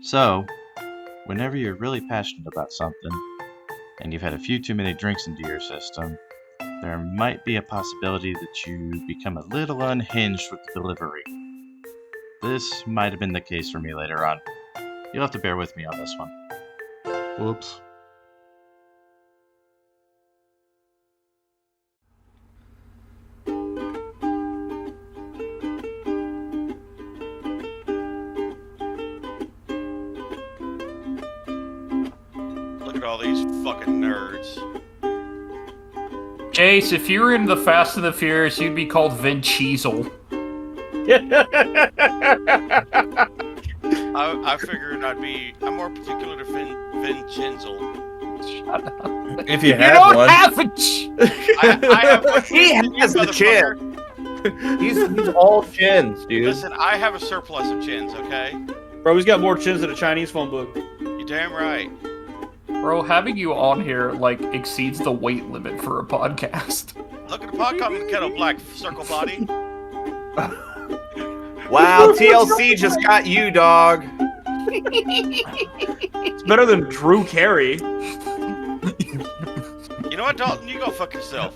So, whenever you're really passionate about something, and you've had a few too many drinks into your system, there might be a possibility that you become a little unhinged with the delivery. This might have been the case for me later on. You'll have to bear with me on this one. Whoops. Look at all these fucking nerds. Jace, if you were in the Fast and the Furious, you'd be called Vin Diesel. I figured I'm more particular to Vin Chinzel. Shut up. If you You had don't one. have a I have more He chins than you, has the motherfucker. He's all chins, dude. Listen, I have a surplus of chins, okay? Bro, he's got more chins than a Chinese phone book. You damn right. Bro, having you on here, exceeds the weight limit for a podcast. Look at the pot calling the kettle black, circle body. Wow, TLC just got you, dog. It's better than Drew Carey. You know what, Dalton? You go fuck yourself.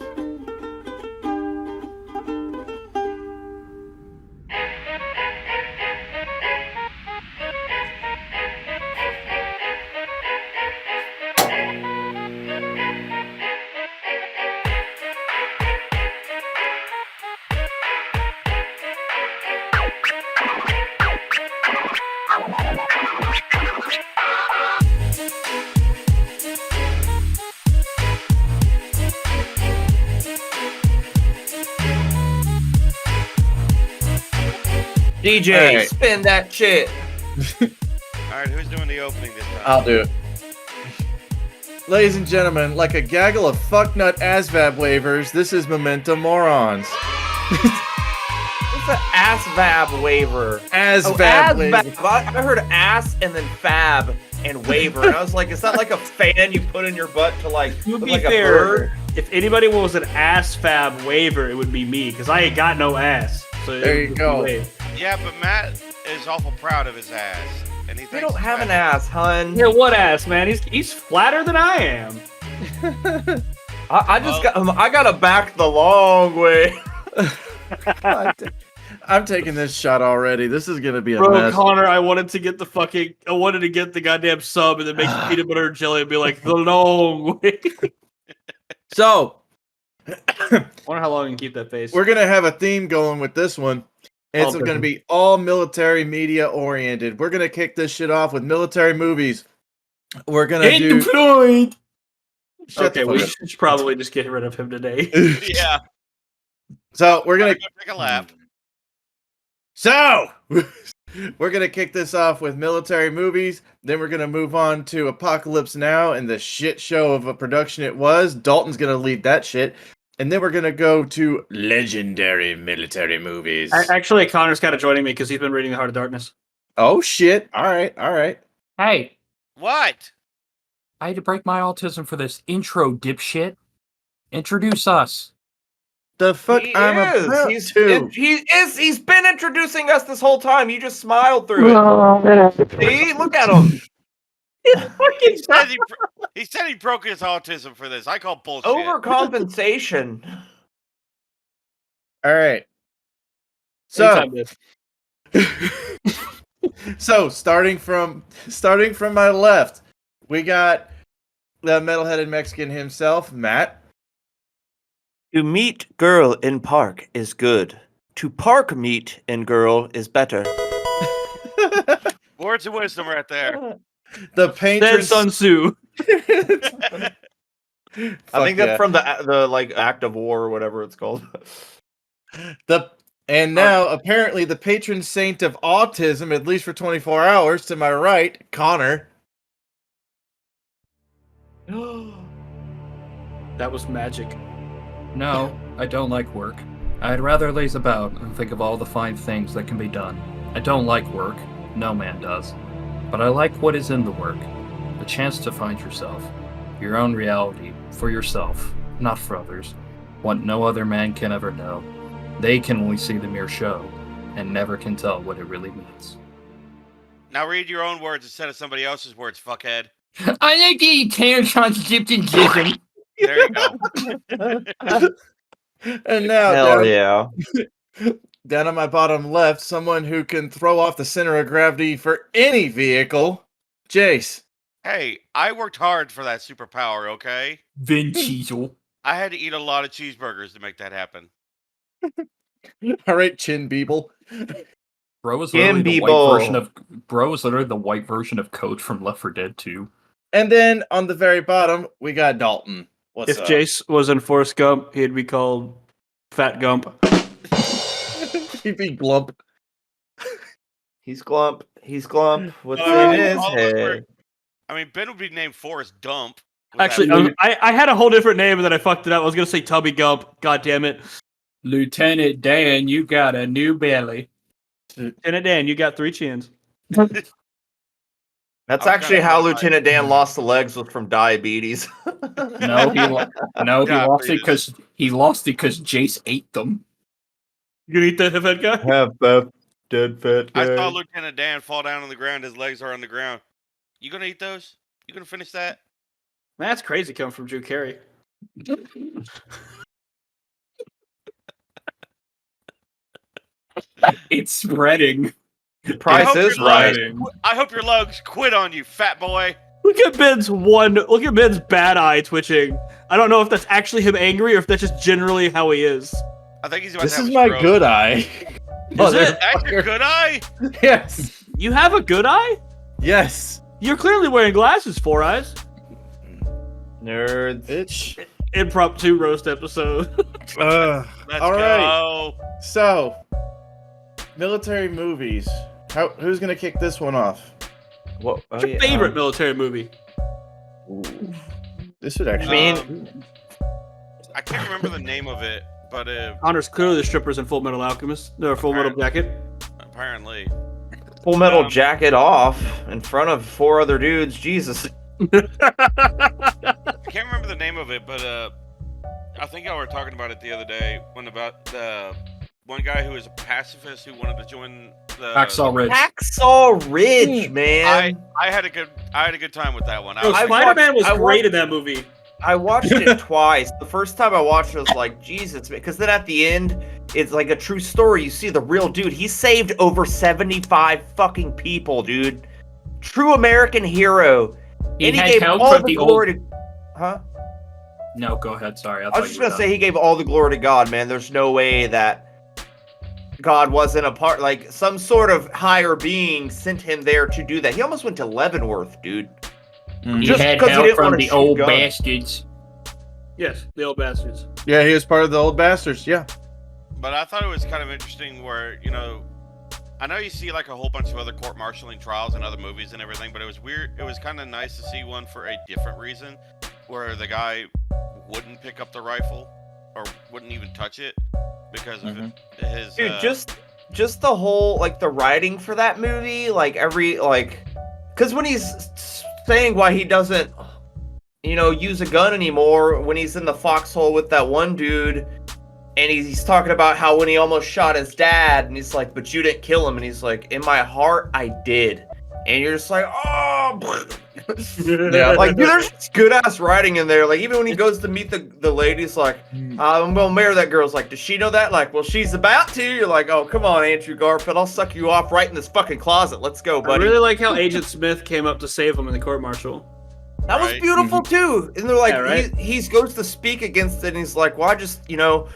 DJ, Alright. spin that shit. Alright, who's doing the opening this time? I'll do it. Ladies and gentlemen, like a gaggle of fucknut ASVAB waivers, this is Memento Morons. What's an ASVAB waiver? ASVAB waiver. ASVAB. I heard ass and then fab and waiver, and I was like, is that like a fan you put in your butt to like To look be like a fair, bird? if anybody was an ass fab waiver, it would be me, because I ain't got no ass. So There it you would go. be waived. Yeah, but Matt is awful proud of his ass. And he We thinks don't have an fat. ass, hun. Yeah, what ass, man? He's flatter than I am. I gotta back the long way. I'm taking this shot already. This is gonna be a Bro, mess. Connor, I wanted to get the goddamn sub and then make some peanut butter and jelly and be like, the long way. So, Wonder how long I can keep that face. we're gonna have a theme going with this one. It's Oh, gonna good. be all military media oriented. We're gonna kick this shit off with military movies. We're gonna Get do. deployed. Shut Okay, the we fuck up. should probably just get rid of him today. Yeah. So we're gonna. Go take a lap. So we're gonna kick this off with military movies. Then we're gonna move on to Apocalypse Now and the shit show of a production it was. Dalton's gonna lead that shit. And then we're gonna go to legendary military movies. Actually, Connor's kind of joining me because he's been reading The Heart of Darkness. Oh shit! All right, all right. Hey, What? I had to break my autism for this intro, dipshit. Introduce us. The fuck He I'm is. about He's to. he's been introducing us this whole time. You just smiled through it. See, look at him. He said he broke his autism for this. I call bullshit. Overcompensation. All right. So, Anytime, dude. so starting from my left, we got the metal-headed Mexican himself, Matt. To meet girl in park is good. To park meet in girl is better. Words of wisdom right there. The Then painter. Sun Tzu. I think that's from the like act of war or whatever it's called. And now apparently the patron saint of autism, at least for 24 hours. To my right, Connor. That was magic. No, I don't like work. I'd rather laze about and think of all the fine things that can be done. I don't like work. No man does. But I like what is in the work. The chance to find yourself. Your own reality. For yourself. Not for others. What no other man can ever know. They can only see the mere show. And never can tell what it really means. Now read your own words instead of somebody else's words, fuckhead. I like eating tan shots dipped in jism. There you go. And now, Hell yeah. down on my bottom left, someone who can throw off the center of gravity for any vehicle, Jace. Hey, I worked hard for that superpower, okay? Vin Diesel. I had to eat a lot of cheeseburgers to make that happen. All right, Chin Beeble. Bro was literally the white Bro. version of Coach from Left 4 Dead 2. And then on the very bottom, we got Dalton. What's If up? Jace was in Forrest Gump, he'd be called Fat Gump. He'd be Glump. He's glump. He's glump. What's Uh, in his all of us were- head? I mean, Ben would be named Forrest Dump. with that Actually, movie. I had a whole different name and then I fucked it up. I was gonna say Tubby Gump. God damn it. Lieutenant Dan, you got a new belly. Lieutenant Dan, you got 3 chins. That's I was actually kinda how horrified. Lieutenant Dan lost the legs was from diabetes. No, he God, lost it please. because Jace ate them. You gonna eat that fat guy? Half dead fat I saw Lieutenant Dan fall down on the ground. His legs are on the ground. You gonna eat those? You gonna finish that? That's crazy coming from Drew Carey. It's spreading. Price hope is your right. I hope your legs quit on you, fat boy. Look at Ben's bad eye twitching. I don't know if that's actually him angry or if that's just generally how he is. I think he's about This to have is a my stroke. good eye. Is it? That's your good eye? Yes. You have a good eye? Yes. You're clearly wearing glasses, 4 Eyes. Nerds. Bitch. Impromptu roast episode. All Let's right. go. So, military movies. Who's gonna kick this one off? What? Oh, What's your yeah, favorite military movie? This would actually. I can't remember the name of it, but Connor's clearly the strippers in Full Metal Alchemist. No, Full Metal Jacket. apparently. Full Metal Jacket off in front of 4 other dudes. Jesus. I can't remember the name of it, but I think y'all were talking about it the other day when about the one guy who was a pacifist who wanted to join the Hacksaw Ridge. Hacksaw Ridge, man. I had a good time with that one. Bro, I Spider-Man was watched- I great in that movie. I watched it twice. The first time I watched it, I was like, Jesus, because then at the end, it's like a true story. You see the real dude. He saved over 75 fucking people, dude. True American hero. He And he had gave help all from the the glory to... Huh? No, go ahead. Sorry. I was just going to say he gave all the glory to God, man. There's no way that God wasn't a part... Like, some sort of higher being sent him there to do that. He almost went to Leavenworth, dude. He Just had because he help didn't from wanna the shoot old guns. bastards. Yes, the old bastards. Yeah, he was part of the old bastards. Yeah. But I thought it was kind of interesting where, you know, I know you see like a whole bunch of other court-martialing trials and other movies and everything, but it was weird. It was kind of nice to see one for a different reason, where the guy wouldn't pick up the rifle or wouldn't even touch it because of his. Dude, just the whole, like, the writing for that movie, like, because when he's saying why he doesn't, you know, use a gun anymore, when he's in the foxhole with that one dude, and he's talking about how when he almost shot his dad, and he's like, but you didn't kill him, and he's like, in my heart, I did. And you're just like, oh, Yeah, like, dude, there's good ass writing in there. Like, even when he goes to meet the ladies, like, I'm gonna marry that girl's like, does she know that? Like, well, she's about to. You're like, oh, come on, Andrew Garfield, I'll suck you off right in this fucking closet. Let's go, I buddy. really like how Agent Smith came up to save him in the court-martial. That was Right. beautiful too. And they're like, Yeah, right? he goes to speak against it, and he's like, well, I just, you know,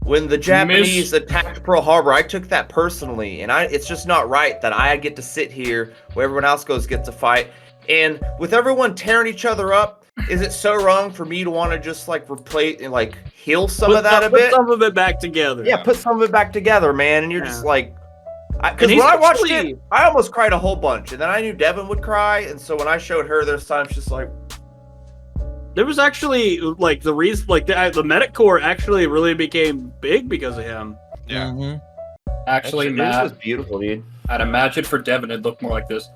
when the Japanese attacked Pearl Harbor, I took that personally, and it's just not right that I get to sit here where everyone else gets to fight. And with everyone tearing each other up, is it so wrong for me to want to just like replace and like heal some of that a Put bit? some of it back together. Yeah, put some of it back together, man. And you're just Yeah. like, because And when he's I watched actually- it, I almost cried a whole bunch, and then I knew Devin would cry, and so when I showed her, there's times just like, There was actually like the reason, like the medic corps actually really became big because of him. Yeah. Actually, this Matt, was beautiful, dude. I'd imagine for Devin it'd look more like this.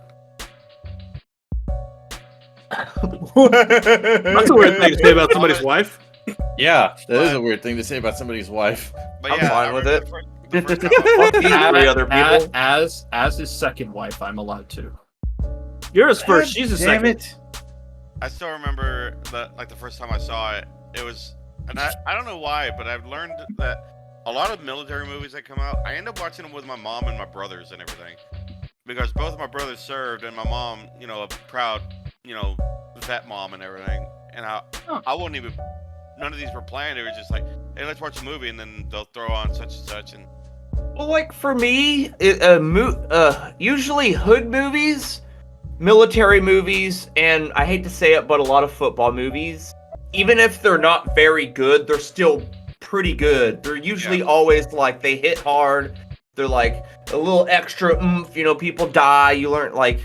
That's a weird thing to say about somebody's wife. Yeah, that is a weird thing to say about somebody's wife. But I'm yeah, fine I with remember it. the first time I Fuck these 3 other people. As his second wife, I'm allowed to. You're his first. She's his Damn second. it. I still remember that, like the first time I saw it, it was, and I don't know why, but I've learned that a lot of military movies that come out, I end up watching them with my mom and my brothers and everything, because both of my brothers served, and my mom, you know, a proud, you know, vet mom and everything, and I wouldn't even, none of these were planned. It was just like, hey, let's watch a movie, and then they'll throw on such and such, and Well, like for me, usually hood movies, military movies, and I hate to say it, but a lot of football movies, even if they're not very good, they're still pretty good. They're usually always like, they hit hard. They're like a little extra oomph, you know, people die. You learn like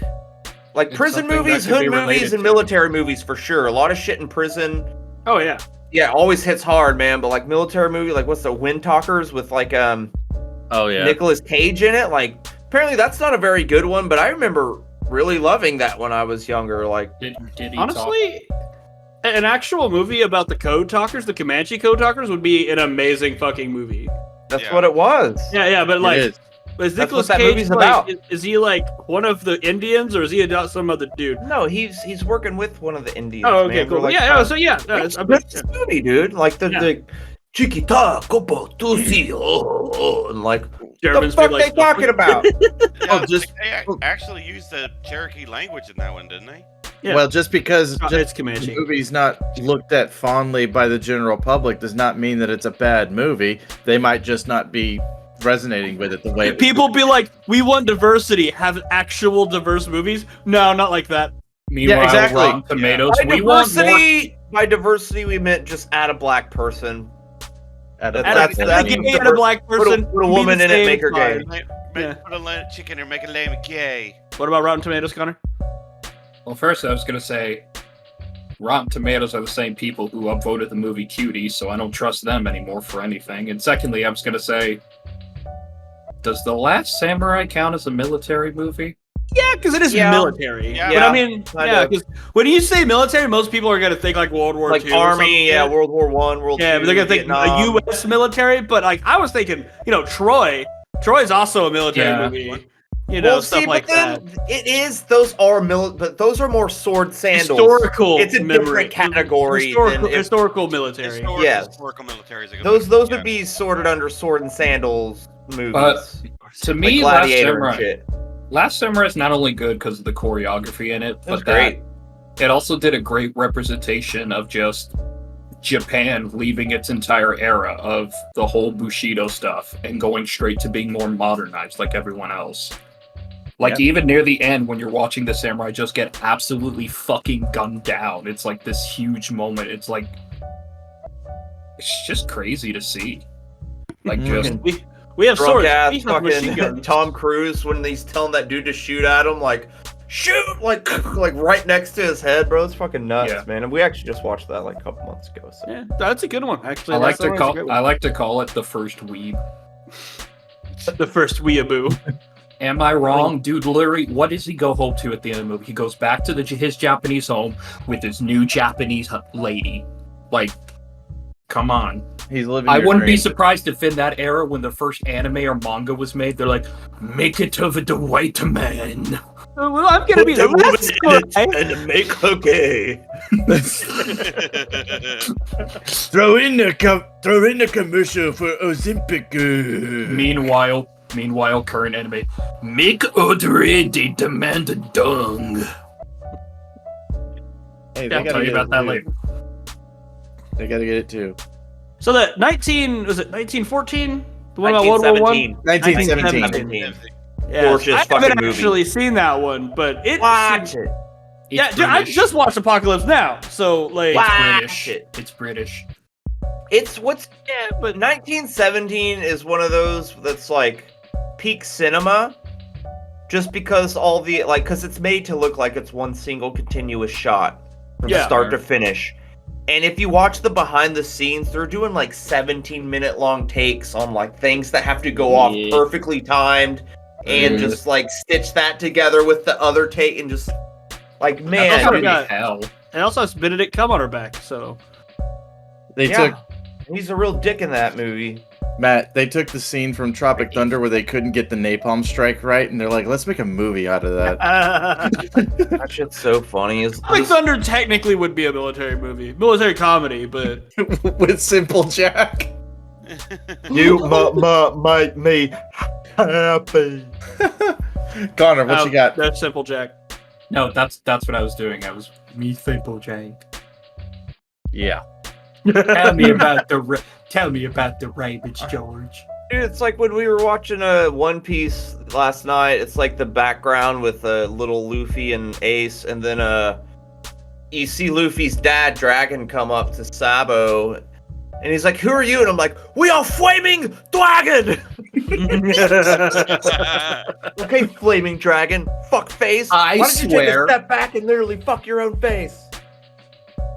It's prison something that movies, can be hood movies, related and to. military movies for sure. A lot of shit in prison. Oh yeah. Yeah, always hits hard, man. But like military movie, like what's the Wind Talkers with like Oh yeah. Nicolas Cage in it? Like apparently that's not a very good one, but I remember really loving that when I was younger. Like Did he Honestly, an actual movie about the Code Talkers, the Comanche Code Talkers, would be an amazing fucking movie. that's Yeah. what it was. Yeah, but It like, is. is That's Nicolas what that Cage movie's like, about. is he like one of the Indians, or is he some other dude? No, he's working with one of the Indians. Oh, okay, man. They're cool. like, So it's this movie, dude. Like the Chiquita, Copo, Tusi, and like Germans the be fuck like, they talking about? yeah, just- they actually used the Cherokee language in that one, didn't they? Yeah. Well, just because It's just Comanche. the movie's not looked at fondly by the general public does not mean that it's a bad movie. They might just not be resonating with it the way People be like, we want diversity. Have actual diverse movies? No, not like that. Meanwhile, exactly. Rotten Tomatoes, By we want more. diversity, we meant just add a black person. At a That's- Add that's a gay the and a black put a- person. put a be woman the in it, same make her time. gay. Yeah. Put a lamb chicken and make a lamb gay. What about Rotten Tomatoes, Connor? Well, first I was gonna say, Rotten Tomatoes are the same people who upvoted the movie Cutie, so I don't trust them anymore for anything. And secondly, I was gonna say, does The Last Samurai count as a military movie? Yeah, because it is Yeah. military. Yeah. But I mean, Kinda. yeah, because when you say military, most people are gonna think like World War Like II. or something. Army, yeah, World War One, World Yeah, Two, but they're gonna think Vietnam. a U.S. military. But like, I was thinking, you know, Troy. Troy's also a military Yeah. movie. You know, Well, stuff see, like but then that. it is. Those are but those are more sword sandals. Historical. It's a memory. different category Historical, than if- historical military. Yes. Historical military is a good Those one. would be sorted under sword and sandals movies. But to like me, Last Gladiator and Samurai, shit. Last Samurai is not only good because of the choreography in it, It was but that great. it also did a great representation of just Japan leaving its entire era of the whole Bushido stuff and going straight to being more modernized like everyone else. Like even near the end when you're watching the samurai just get absolutely fucking gunned down, it's like this huge moment. It's like it's just crazy to see. Like just We have Drunk swords. ass We have machine fucking guns. Tom Cruise when he's telling that dude to shoot at him, like shoot, like right next to his head, bro. It's fucking nuts, Yeah. man. And we actually just watched that like a couple months ago. So. Yeah, that's a good one. Actually, I like That's to a call great I one. like to call it the first weeb. The first weeaboo. Am I wrong? Dude, literally, what does he go home to at the end of the movie? He goes back to his Japanese home with his new Japanese lady. Like, come on. he's living. I your wouldn't be dream. surprised if in that era, when the first anime or manga was made, they're like, make it of the white man. Well, I'm gonna be the last guy. and make her gay. Throw in the commercial for Ozempic. Meanwhile, current anime, make Audrey they demand a dung. Hey, I'll tell you about that later. They gotta get it too. So that 1914? The one about World War One? 1917. 1917. Yeah, Gorgeous I fucking haven't movie. actually seen that one, but it. Watch seems- it. Yeah, It's dude, I British. just watched Apocalypse Now, so like. It's Watch British. it. It's British. It's what's Yeah, but 1917 is one of those that's like peak cinema, just because all the like, because it's made to look like it's one single continuous shot from Yeah. start to finish. And if you watch the behind the scenes, they're doing like 17-minute long takes on like things that have to go off Yeah. perfectly timed, and Mhm. just like stitch that together with the other take, and just like That's man, gonna be got- hell. and also has Benedict Cum on her back, so They yeah, took he's a real dick in that movie. Matt, they took the scene from Tropic Thunder where they couldn't get the napalm strike right, and they're like, let's make a movie out of that. That shit's so funny. Tropic Thunder technically would be a military movie, military comedy, but With Simple Jack. You make me happy. Connor, what you got? That's Simple Jack. No, that's what I was doing. I was me simple Jake. Yeah. Tell me about the rabbits, George. Dude, it's like when we were watching One Piece last night. It's like the background with little Luffy and Ace, and then you see Luffy's dad Dragon come up to Sabo, and he's like, "Who are you?" And I'm like, "We are Flaming Dragon." Okay, Flaming Dragon, fuck face. I Why don't you take a swear- step back and literally fuck your own face?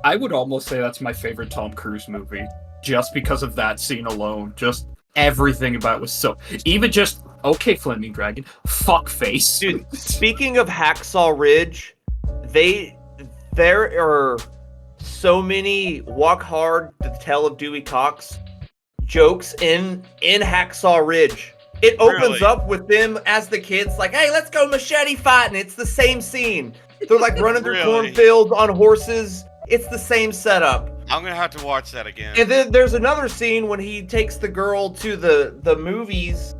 I would almost say that's my favorite Tom Cruise movie, just because of that scene alone. Just everything about it was so. Even just okay, Flaming Dragon, fuck face. Dude, speaking of Hacksaw Ridge, there are so many Walk Hard, The Tale of Dewey Cox jokes in Hacksaw Ridge. It opens Really? up with them as the kids, like, "Hey, let's go machete fighting." It's the same scene. They're like running through Really? cornfields on horses. It's the same setup. I'm gonna have to watch that again. And then there's another scene when he takes the girl to the movies,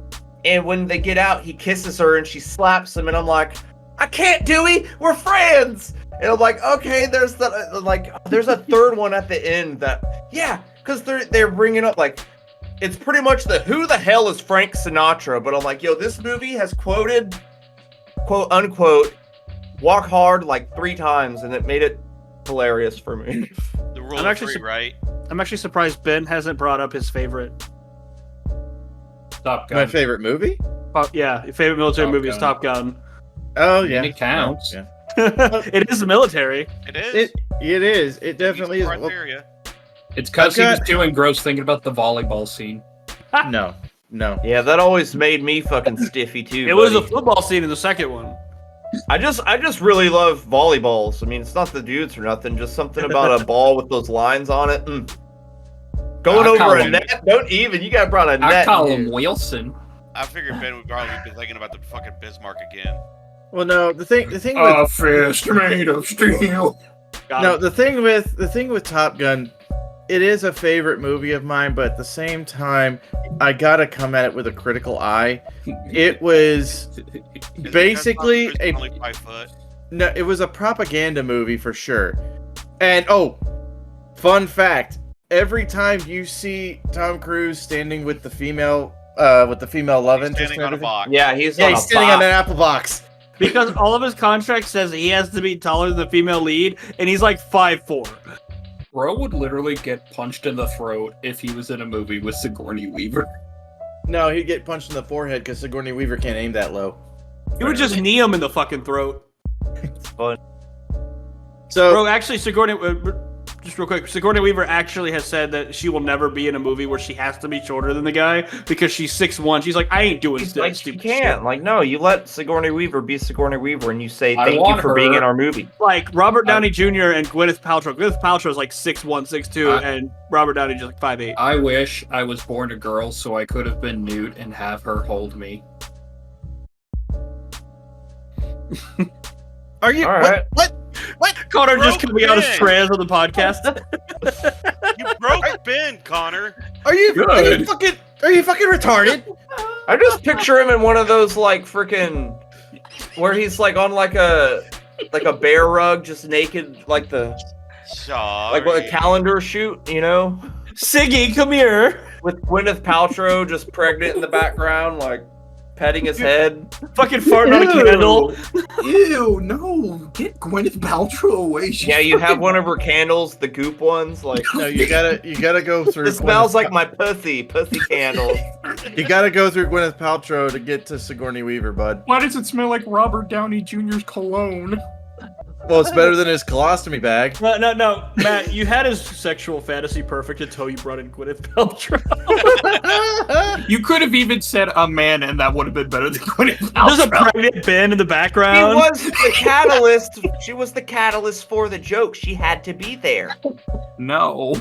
and when they get out, he kisses her and she slaps him, and I'm like, "I can't, Dewey, we're friends." And I'm like, okay, there's there's a third one at the end that, yeah, because they're bringing up like, it's pretty much the who the hell is Frank Sinatra, but I'm like, yo, this movie has quoted, quote unquote, Walk Hard like 3 times, and it made it hilarious for me. The rule I'm of actually 3, right? I'm actually surprised Ben hasn't brought up his favorite. Top Gun. My favorite movie? Yeah, your favorite military Top movie is Gun. Top Gun. Oh, yeah. It counts. Yeah. It is the military. It is. It is. It definitely is. Well, Criteria. It's because he was got- doing gross thinking about the volleyball scene. no. Yeah, that always made me fucking stiffy too. It was a buddy. football scene in the second one. I just really love volleyballs. I mean, it's not the dudes or nothing, just something about a ball with those lines on it. Going I call over a him- net, don't even. You got brought a I net. call dude. him Wilson. I figured Ben would probably be thinking about the fucking Bismarck again. Well, no. The thing with fist made of steel. the thing with Top Gun, it is a favorite movie of mine, but at the same time, I gotta come at it with a critical eye. It was Is it basically because Tom Cruise is only 5 foot. no, it was a propaganda movie for sure. And fun fact: every time you see Tom Cruise standing with the female love He's interest, standing and on a everything- box. Yeah, he's yeah, on he's a standing on box. an apple box. Because all of his contract says he has to be taller than the female lead, and he's like 5'4". Bro would literally get punched in the throat if he was in a movie with Sigourney Weaver. No, he'd get punched in the forehead because Sigourney Weaver can't aim that low. He would just knee him in the fucking throat. It's fun. So Bro, actually, just real quick, Sigourney Weaver actually has said that she will never be in a movie where she has to be shorter than the guy because she's 6'1". She's like, I ain't doing He's that like, you stupid can't. shit. Like, no, you let Sigourney Weaver be Sigourney Weaver, and you say I thank you want for being her- in our movie. Like Robert Downey Jr. and Gwyneth Paltrow. Gwyneth Paltrow is like 6'1", 6'2", I- and Robert Downey just like 5'8". I wish I was born a girl so I could have been Newt and have her hold me. are you? All right. What? Connor just Broke coming out as Ben. trans on the podcast. You broke Ben, Connor. Are you Good. fucking retarded? I just picture him in one of those like freaking where he's like on like a bear rug, just naked, like Sorry. what a calendar shoot, you know, Siggy, come here. with Gwyneth Paltrow just pregnant in the background, like petting his head. Fucking farting on a candle. Ew, no. Get Gwyneth Paltrow away. Yeah, you have one of her candles, the goop ones, like No, you gotta go through. it smells like my pussy candle. You gotta go through Gwyneth Paltrow to get to Sigourney Weaver, bud. Why does it smell like Robert Downey Jr.'s cologne? Well, it's better than his colostomy bag. No, Matt, you had his sexual fantasy perfect until you brought in Gwyneth Paltrow. You could have even said a man, and that would have been better than Gwyneth There's a Paltrow. pregnant Ben in the She background. was the catalyst. She was the catalyst for the joke. She had to be there. No.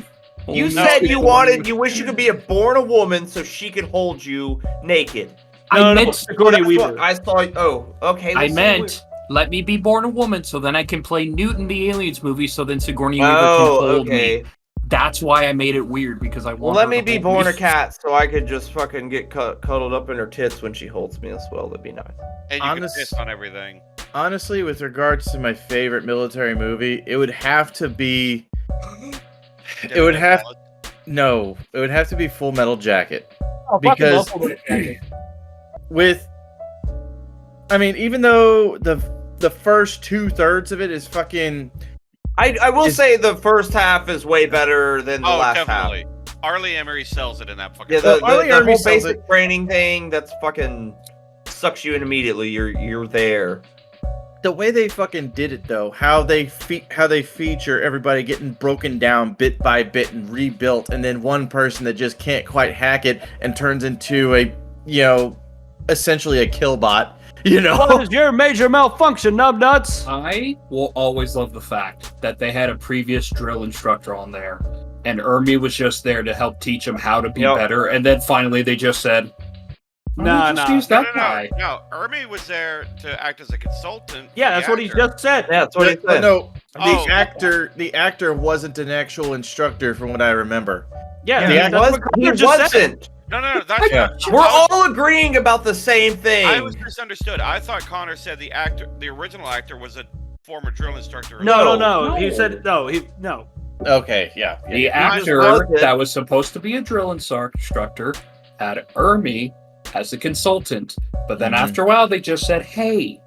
You Only said you Sigourney wanted, would- you wish you could be born a woman so she could hold you naked. I meant, Sigourney That's Weaver. what I saw. Oh, okay. I let's see meant, let me be born a woman so then I can play Newt in the Aliens movie so then Sigourney Weaver Oh, can hold okay. me. That's why I made it weird, because I want Well, let her me to be hold born me. a cat so I could just fucking get cuddled up in her tits when she holds me as well. That'd be nice. And you can Honest- piss on everything. Honestly, with regards to my favorite military movie, it would have to be. It would have no. It would have to be Full Metal Jacket. Because with, I mean, even though the first 2/3 of it is fucking. I will It's- say the first half is way better than the Oh, last definitely. Arlie Emery sells it in that fucking. half. Yeah, the Arlie whole Emery sells basic training thing, that's fucking sucks you in immediately. You're there. The way they fucking did it though, how they feature everybody getting broken down bit by bit and rebuilt, and then one person that just can't quite hack it and turns into a, essentially a kill bot. What is your major malfunction, numbnuts? I will always love the fact that they had a previous drill instructor on there, and Ermi was just there to help teach him how to be Yep. better, and then finally they just said, Nah, just nah. use that guy. No. Ermi was there to act as a consultant. for Yeah, the that's what he actor. just said. Yeah, that's what he But said. no, Oh. the actor wasn't an actual instructor from what I remember. Yeah, The he, actor- that's was, what he Connor just said. wasn't. No. That's Yeah. We're all agreeing about the same thing. I was misunderstood. I thought Connor said the original actor, was a former drill instructor. No. No. He No. said no. Okay, yeah. The just actor was it. that was supposed to be a drill instructor had Ermi as a consultant, but then Mhm. after a while they just said, hey,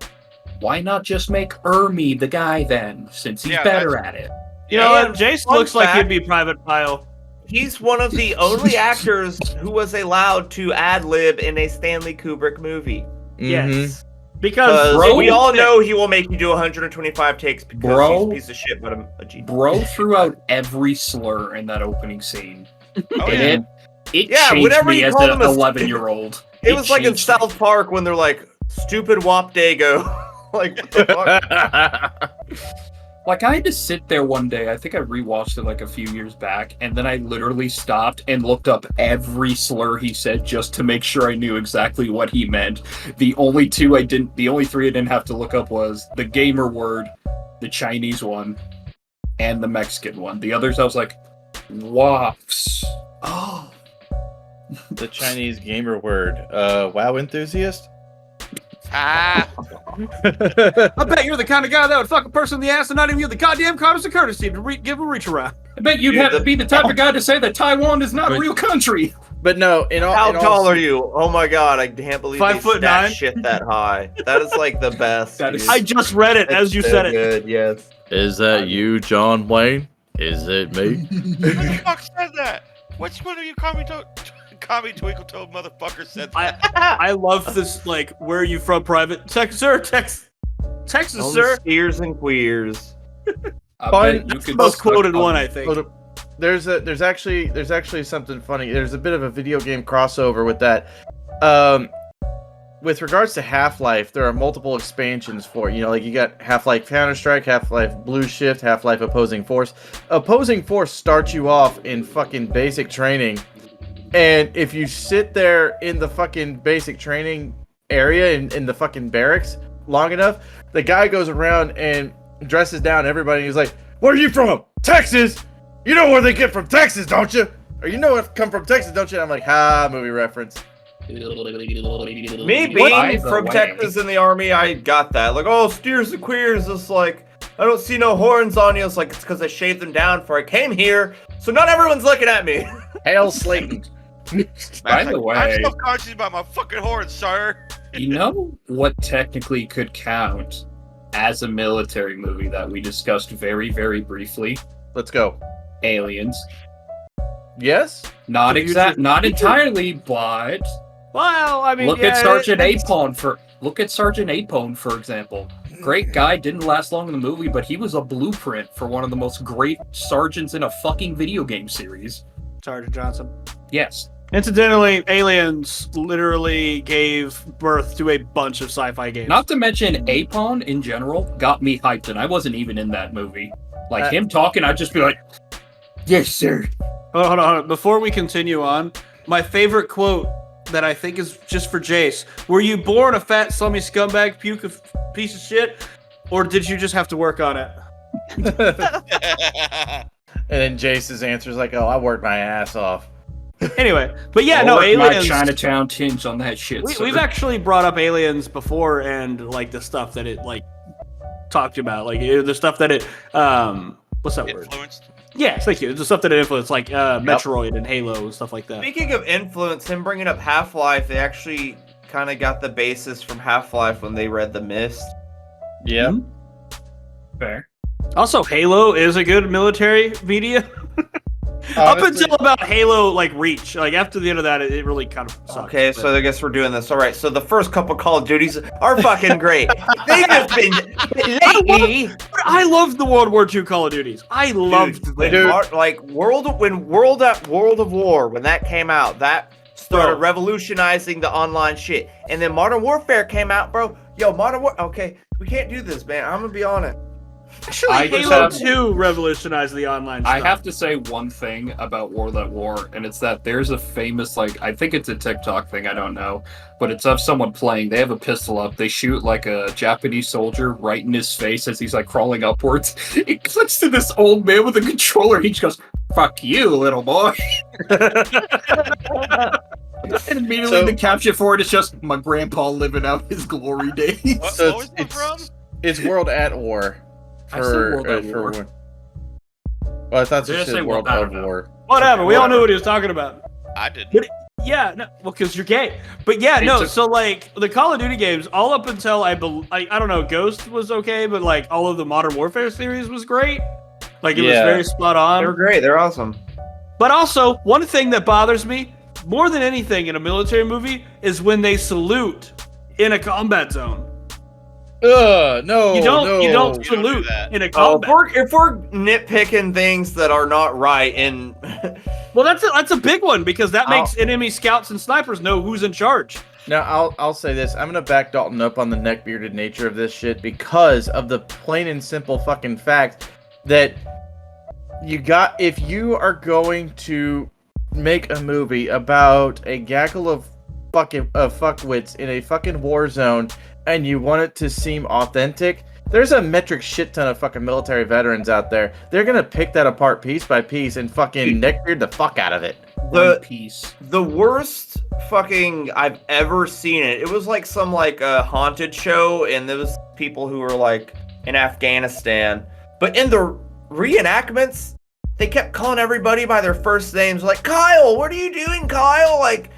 why not just make Ermi the guy then, since he's Yeah, better at it? You know what? And Jace fun looks like fact- he'd be Private Pile. He's one of the only actors who was allowed to ad lib in a Stanley Kubrick movie. Yes. Because Bro, we all know he will make you do 125 takes because Bro. he's a piece of shit, but a genius. Bro threw out every slur in that opening scene. Oh, and yeah. it Yeah, changed whenever me you as called an him a 11-year-old. It was like in changed me. South Park when they're like, stupid Wop Dago. Like, what the fuck? Like, I had to sit there one day, I think I rewatched it like a few years back, and then I literally stopped and looked up every slur he said just to make sure I knew exactly what he meant. The only three I didn't have to look up was the gamer word, the Chinese one, and the Mexican one. The others I was like, wops. Oh. The Chinese gamer word. WoW enthusiast? Ah, I bet you're the kind of guy that would fuck a person in the ass and not even give the goddamn common courtesy to give a reach around. I bet you'd Dude, have to be the type of guy to say that Taiwan is not a real country. But no, How tall are you? Oh my god, I can't believe 5'9"? they stat shit that high. That is like the best. That is- dude. I just read it as It's you so said it. Good, yes. Is that you, John Wayne? Is it me? who the fuck said that? Which one of you commie twinkle toe motherfuckers said that? I love this. Like, where are you from, Private? Texas, Only sir. steers and queers. I Fine. bet you could Most suck quoted on- one, I think. Hold up. There's actually something funny. There's a bit of a video game crossover with that. With regards to Half-Life, there are multiple expansions for it. Like you got Half-Life Counter-Strike, Half-Life Blue Shift, Half-Life Opposing Force. Opposing Force starts you off in fucking basic training, and if you sit there in the fucking basic training area in the fucking barracks long enough, the guy goes around and dresses down everybody. He's like, "Where are you from? Texas? You know where they get from Texas, don't you? Or you know what come from Texas, don't you?" And I'm like, "Ha, movie reference." Me By being the from way, Texas in the army, I got that. Like, oh, steers and queers. It's like, I don't see no horns on you. It's like, it's because I shaved them down before I came here. So not everyone's looking at me. Hail Slayton. By the way, I'm self-conscious about my fucking horn, sir. you know what technically could count as a military movie that we discussed very, very briefly? Let's go. Aliens. Yes? Not You exact, should- not entirely, but Well, I mean, look yeah, at Sergeant it's- Apone for example. Great guy, didn't last long in the movie, but he was a blueprint for one of the most great sergeants in a fucking video game series. Sergeant Johnson. Yes. Incidentally, Aliens literally gave birth to a bunch of sci-fi games. Not to mention Apone in general got me hyped, and I wasn't even in that movie. Like him talking, I'd just be like, "Yes, sir. Hold on. Before we continue on, my favorite quote that I think is just for Jace: "Were you born a fat, slummy scumbag, piece of shit, or did you just have to work on it?" And then Jace's answer is like, "Oh, I worked my ass off." Anyway, but yeah, I'll no, work my aliens. Chinatown tinge on that shit. We've actually brought up aliens before, and like the stuff that it like talked about, like the stuff that it what's that word? Influenced. Yes, thank you. The stuff that it influenced, like Metroid and Halo and stuff like that. Speaking of influence, him bringing up Half-Life, they actually kind of got the basis from Half-Life when they read The Mist. Yeah. fair. Also, Halo is a good military media. Up until about Halo like Reach, like after the end of that, it really kind of sucks. Okay, so I guess we're doing this. All right, so the first couple Call of Duties are fucking great. They've just been lately. I loved the World War II Call of Duties. I loved them. World of War, when that came out, that started Bro. revolutionizing the online shit. And then Modern Warfare came out, bro. Yo, okay, we can't do this, man. I'm gonna be on it. Actually, I just Halo have- 2 revolutionized the online stuff. I have to say one thing about World at War, and it's that there's a famous, like, I think it's a TikTok thing, I don't know, but it's of someone playing, they have a pistol up, they shoot, like, a Japanese soldier right in his face as he's, like, crawling upwards. He cuts to this old man with a controller, he just goes, "Fuck you, little boy." And immediately So- the caption for it is just, "My grandpa living out his glory days." What, So what was that from? It's World at War. I said World at for War. war. Well, I thought Did you I say said World World? I of don't know. War. Whatever, we all knew what he was talking about. I didn't. But yeah, no, well, because you're gay. But yeah, It's no. a- So like the Call of Duty games, all up until I don't know, Ghost was okay, but like all of the Modern Warfare series was great. Like it was Yeah. very spot They're on. great. They're awesome. But also, one thing that bothers me more than anything in a military movie is when they salute in a combat zone. No. You don't no. You don't do salute that. in a Oh, combat. if we're nitpicking things that are not right, and Well, that's a big one because that makes enemy scouts and snipers know who's in charge. Now I'll say this. I'm gonna back Dalton up on the neckbearded nature of this shit because of the plain and simple fucking fact that if you are going to make a movie about a gaggle of fuckwits in a fucking war zone and you want it to seem authentic, there's a metric shit ton of fucking military veterans out there. They're gonna pick that apart piece by piece and fucking neckbeard the fuck out of it. One piece. the worst fucking I've ever seen it. It was like some like haunted show, and there was people who were like in Afghanistan, but in the reenactments, they kept calling everybody by their first names, like Kyle. What are you doing, Kyle? Like,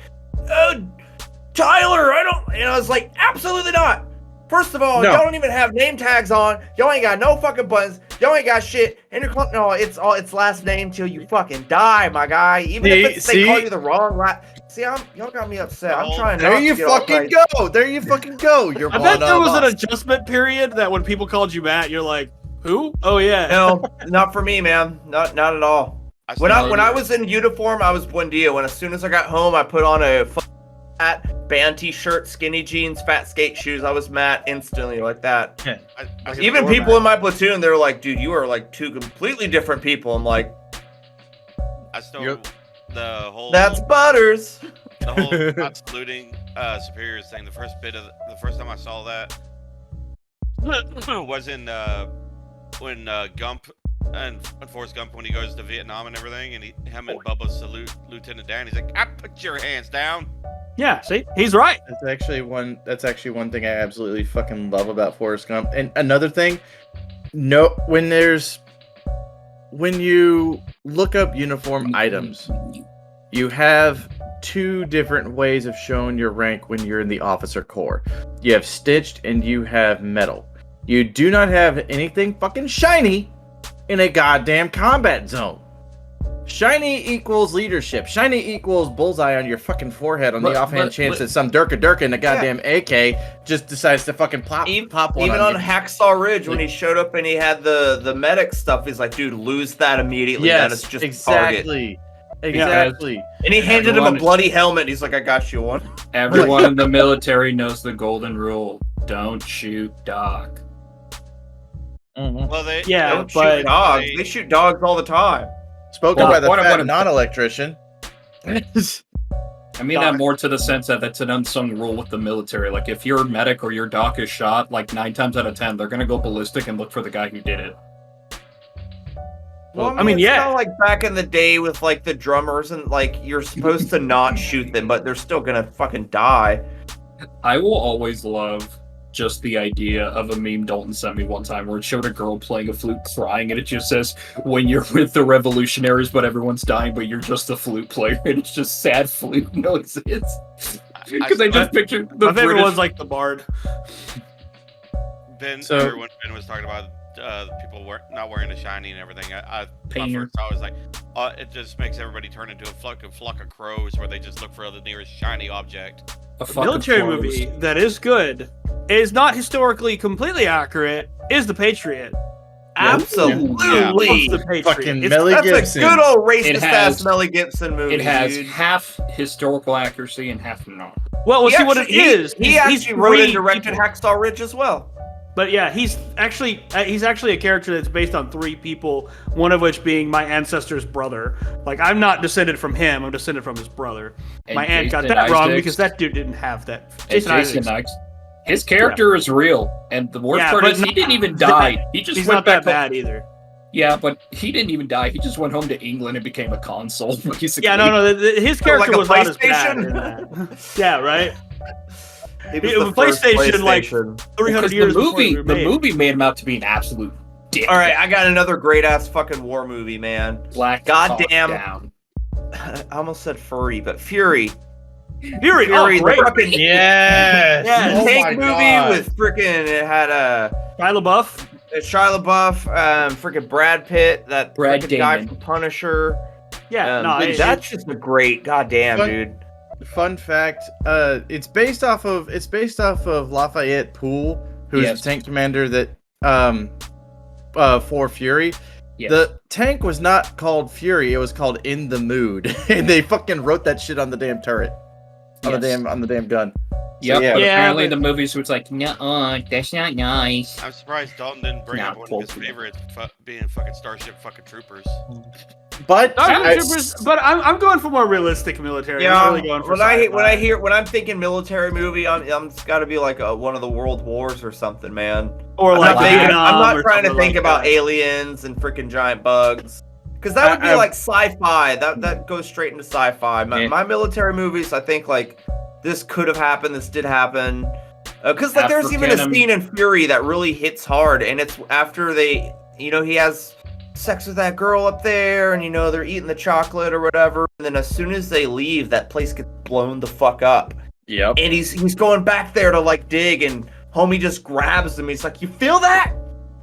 Tyler. I don't. It's like absolutely not. First of all, No. y'all don't even have name tags on. Y'all ain't got no fucking buttons. Y'all ain't got shit. And no, it's last name till you fucking die, my guy. Even if they call you the wrong See, y'all got me upset. I'm trying. There not you to get all fucking right. go. There you fucking go. You're I bet there was an us. adjustment period that when people called you Matt, you're like, who? Oh yeah. No, not for me, man. Not at all. When I was in uniform, I was Buendia. When as soon as I got home, I put on a hat, band t-shirt, skinny jeans, fat skate shoes. I was Matt instantly like that. Even people in my platoon, they were like, "Dude, you are like two completely different people." I'm like, I still You're- the whole "That's Butters." the whole not saluting superiors thing. The first time I saw that was in when Gump and Forrest Gump, when he goes to Vietnam and everything, and him and Bubba salute Lieutenant Dan. He's like, "I put your hands down." Yeah, see? He's right. That's actually one thing I absolutely fucking love about Forrest Gump. And another thing, when you look up uniform items, you have two different ways of showing your rank when you're in the officer corps. You have stitched and you have metal. You do not have anything fucking shiny in a goddamn combat zone. Shiny equals leadership. Shiny equals bullseye on your fucking forehead on the offhand chance that some Durka in a goddamn AK just decides to fucking pop one Even on on you. Hacksaw Ridge, when he showed up and he had the medic stuff, he's like, "Dude, lose that immediately. That is just a target." Exactly. And he handed him a Everyone- bloody helmet. He's like, "I got you one." Everyone in the military knows the golden rule: don't shoot dog. Mhm. Well, they Yeah, Don't but shoot dogs. They shoot dogs all the time. Spoken Well, by the what I fat wanna- non-electrician. I mean that more to the sense that that's an unsung rule with the military. Like, if your medic or your doc is shot, like 9 times out of 10, they're gonna go ballistic and look for the guy who did it. Well, I mean, it's yeah. kind of like back in the day with like the drummers and like you're supposed to not shoot them, but they're still gonna fucking die. I will always love just the idea of a meme Dalton sent me one time where it showed a girl playing a flute crying, and it just says, when you're with the revolutionaries but everyone's dying but you're just a flute player, and it's just sad flute noises. Because I just pictured the My favorite British... one's like the Bard. Ben, So- when Ben was talking about people not wearing the shiny and everything, my Painter. first thought was like, it just makes everybody turn into a flock of crows where they just look for the nearest shiny object. a fucking Military close. movie that is good, is not historically completely accurate, is The Patriot. Absolutely. Yeah. Loves The Patriot. Fucking It's- Melly That's Gibson. a good old It racist has- ass Melly Gibson movie. It has dude. half historical accuracy and half not. Well, He see what it actually- is. He He's actually wrote and three directed people. Hacksaw Ridge as well. But yeah, he's actually a character that's based on 3 people, one of which being my ancestor's brother. Like, I'm not descended from him, I'm descended from his brother. And My aunt got Jason that wrong Isaacs- because that dude didn't have that. and Jason Isaacs. His character is real, and the worst Yeah, part but is he not- didn't even die. He just He's went not that back bad either. Yeah, but he didn't even die. He just went home to England and became a consul. Basically. Yeah, no, his character like a was not as bad PlayStation? in that. Yeah, right. He It was PlayStation, like, 300 Because years the before movie, we were the made. movie made him out to be an absolute dick. All right, I got another great ass fucking war movie, man. Black Goddamn. Hawk Down. I almost said Furry, but Fury. Fury, Fury, oh, great. the fucking Yes. Yeah, Oh tank my movie God. with freaking it had Shia LaBeouf. Shia LaBeouf, freaking Brad Pitt, that Brad freaking guy Damon. from Punisher. Yeah, no, Dude, that's just a great goddamn Fun- dude. Fun fact: it's based off of Lafayette Poole, who's Yes. the tank commander that for Fury. Yes. The tank was not called Fury; it was called In the Mood, and they fucking wrote that shit on the damn turret, on Yes. the damn gun. Yep. yeah, but Yeah, apparently but- the movie was like, nuh-uh, that's not nice. I'm surprised Dalton didn't bring Nah, up one of his bullshit. favorites, being fucking Starship fucking Troopers. But Starship Troopers, but I'm going for more realistic military. Yeah, I'm not really going for when I'm thinking military movie, I'm it's got to be like one of the world wars or something, man. or I'm like not, thinking- Vietnam I'm not or trying to something think like about that. aliens and freaking giant bugs, because that would be I- like sci-fi. That goes straight into sci-fi. Yeah. My military movies, I think like this could have happened. This did happen. Because like there's even a African- scene in Fury that really hits hard, and it's after he has sex with that girl up there, and they're eating the chocolate or whatever, and then as soon as they leave, that place gets blown the fuck up, Yep. and he's going back there to like dig, and homie just grabs him. He's like, "You feel that?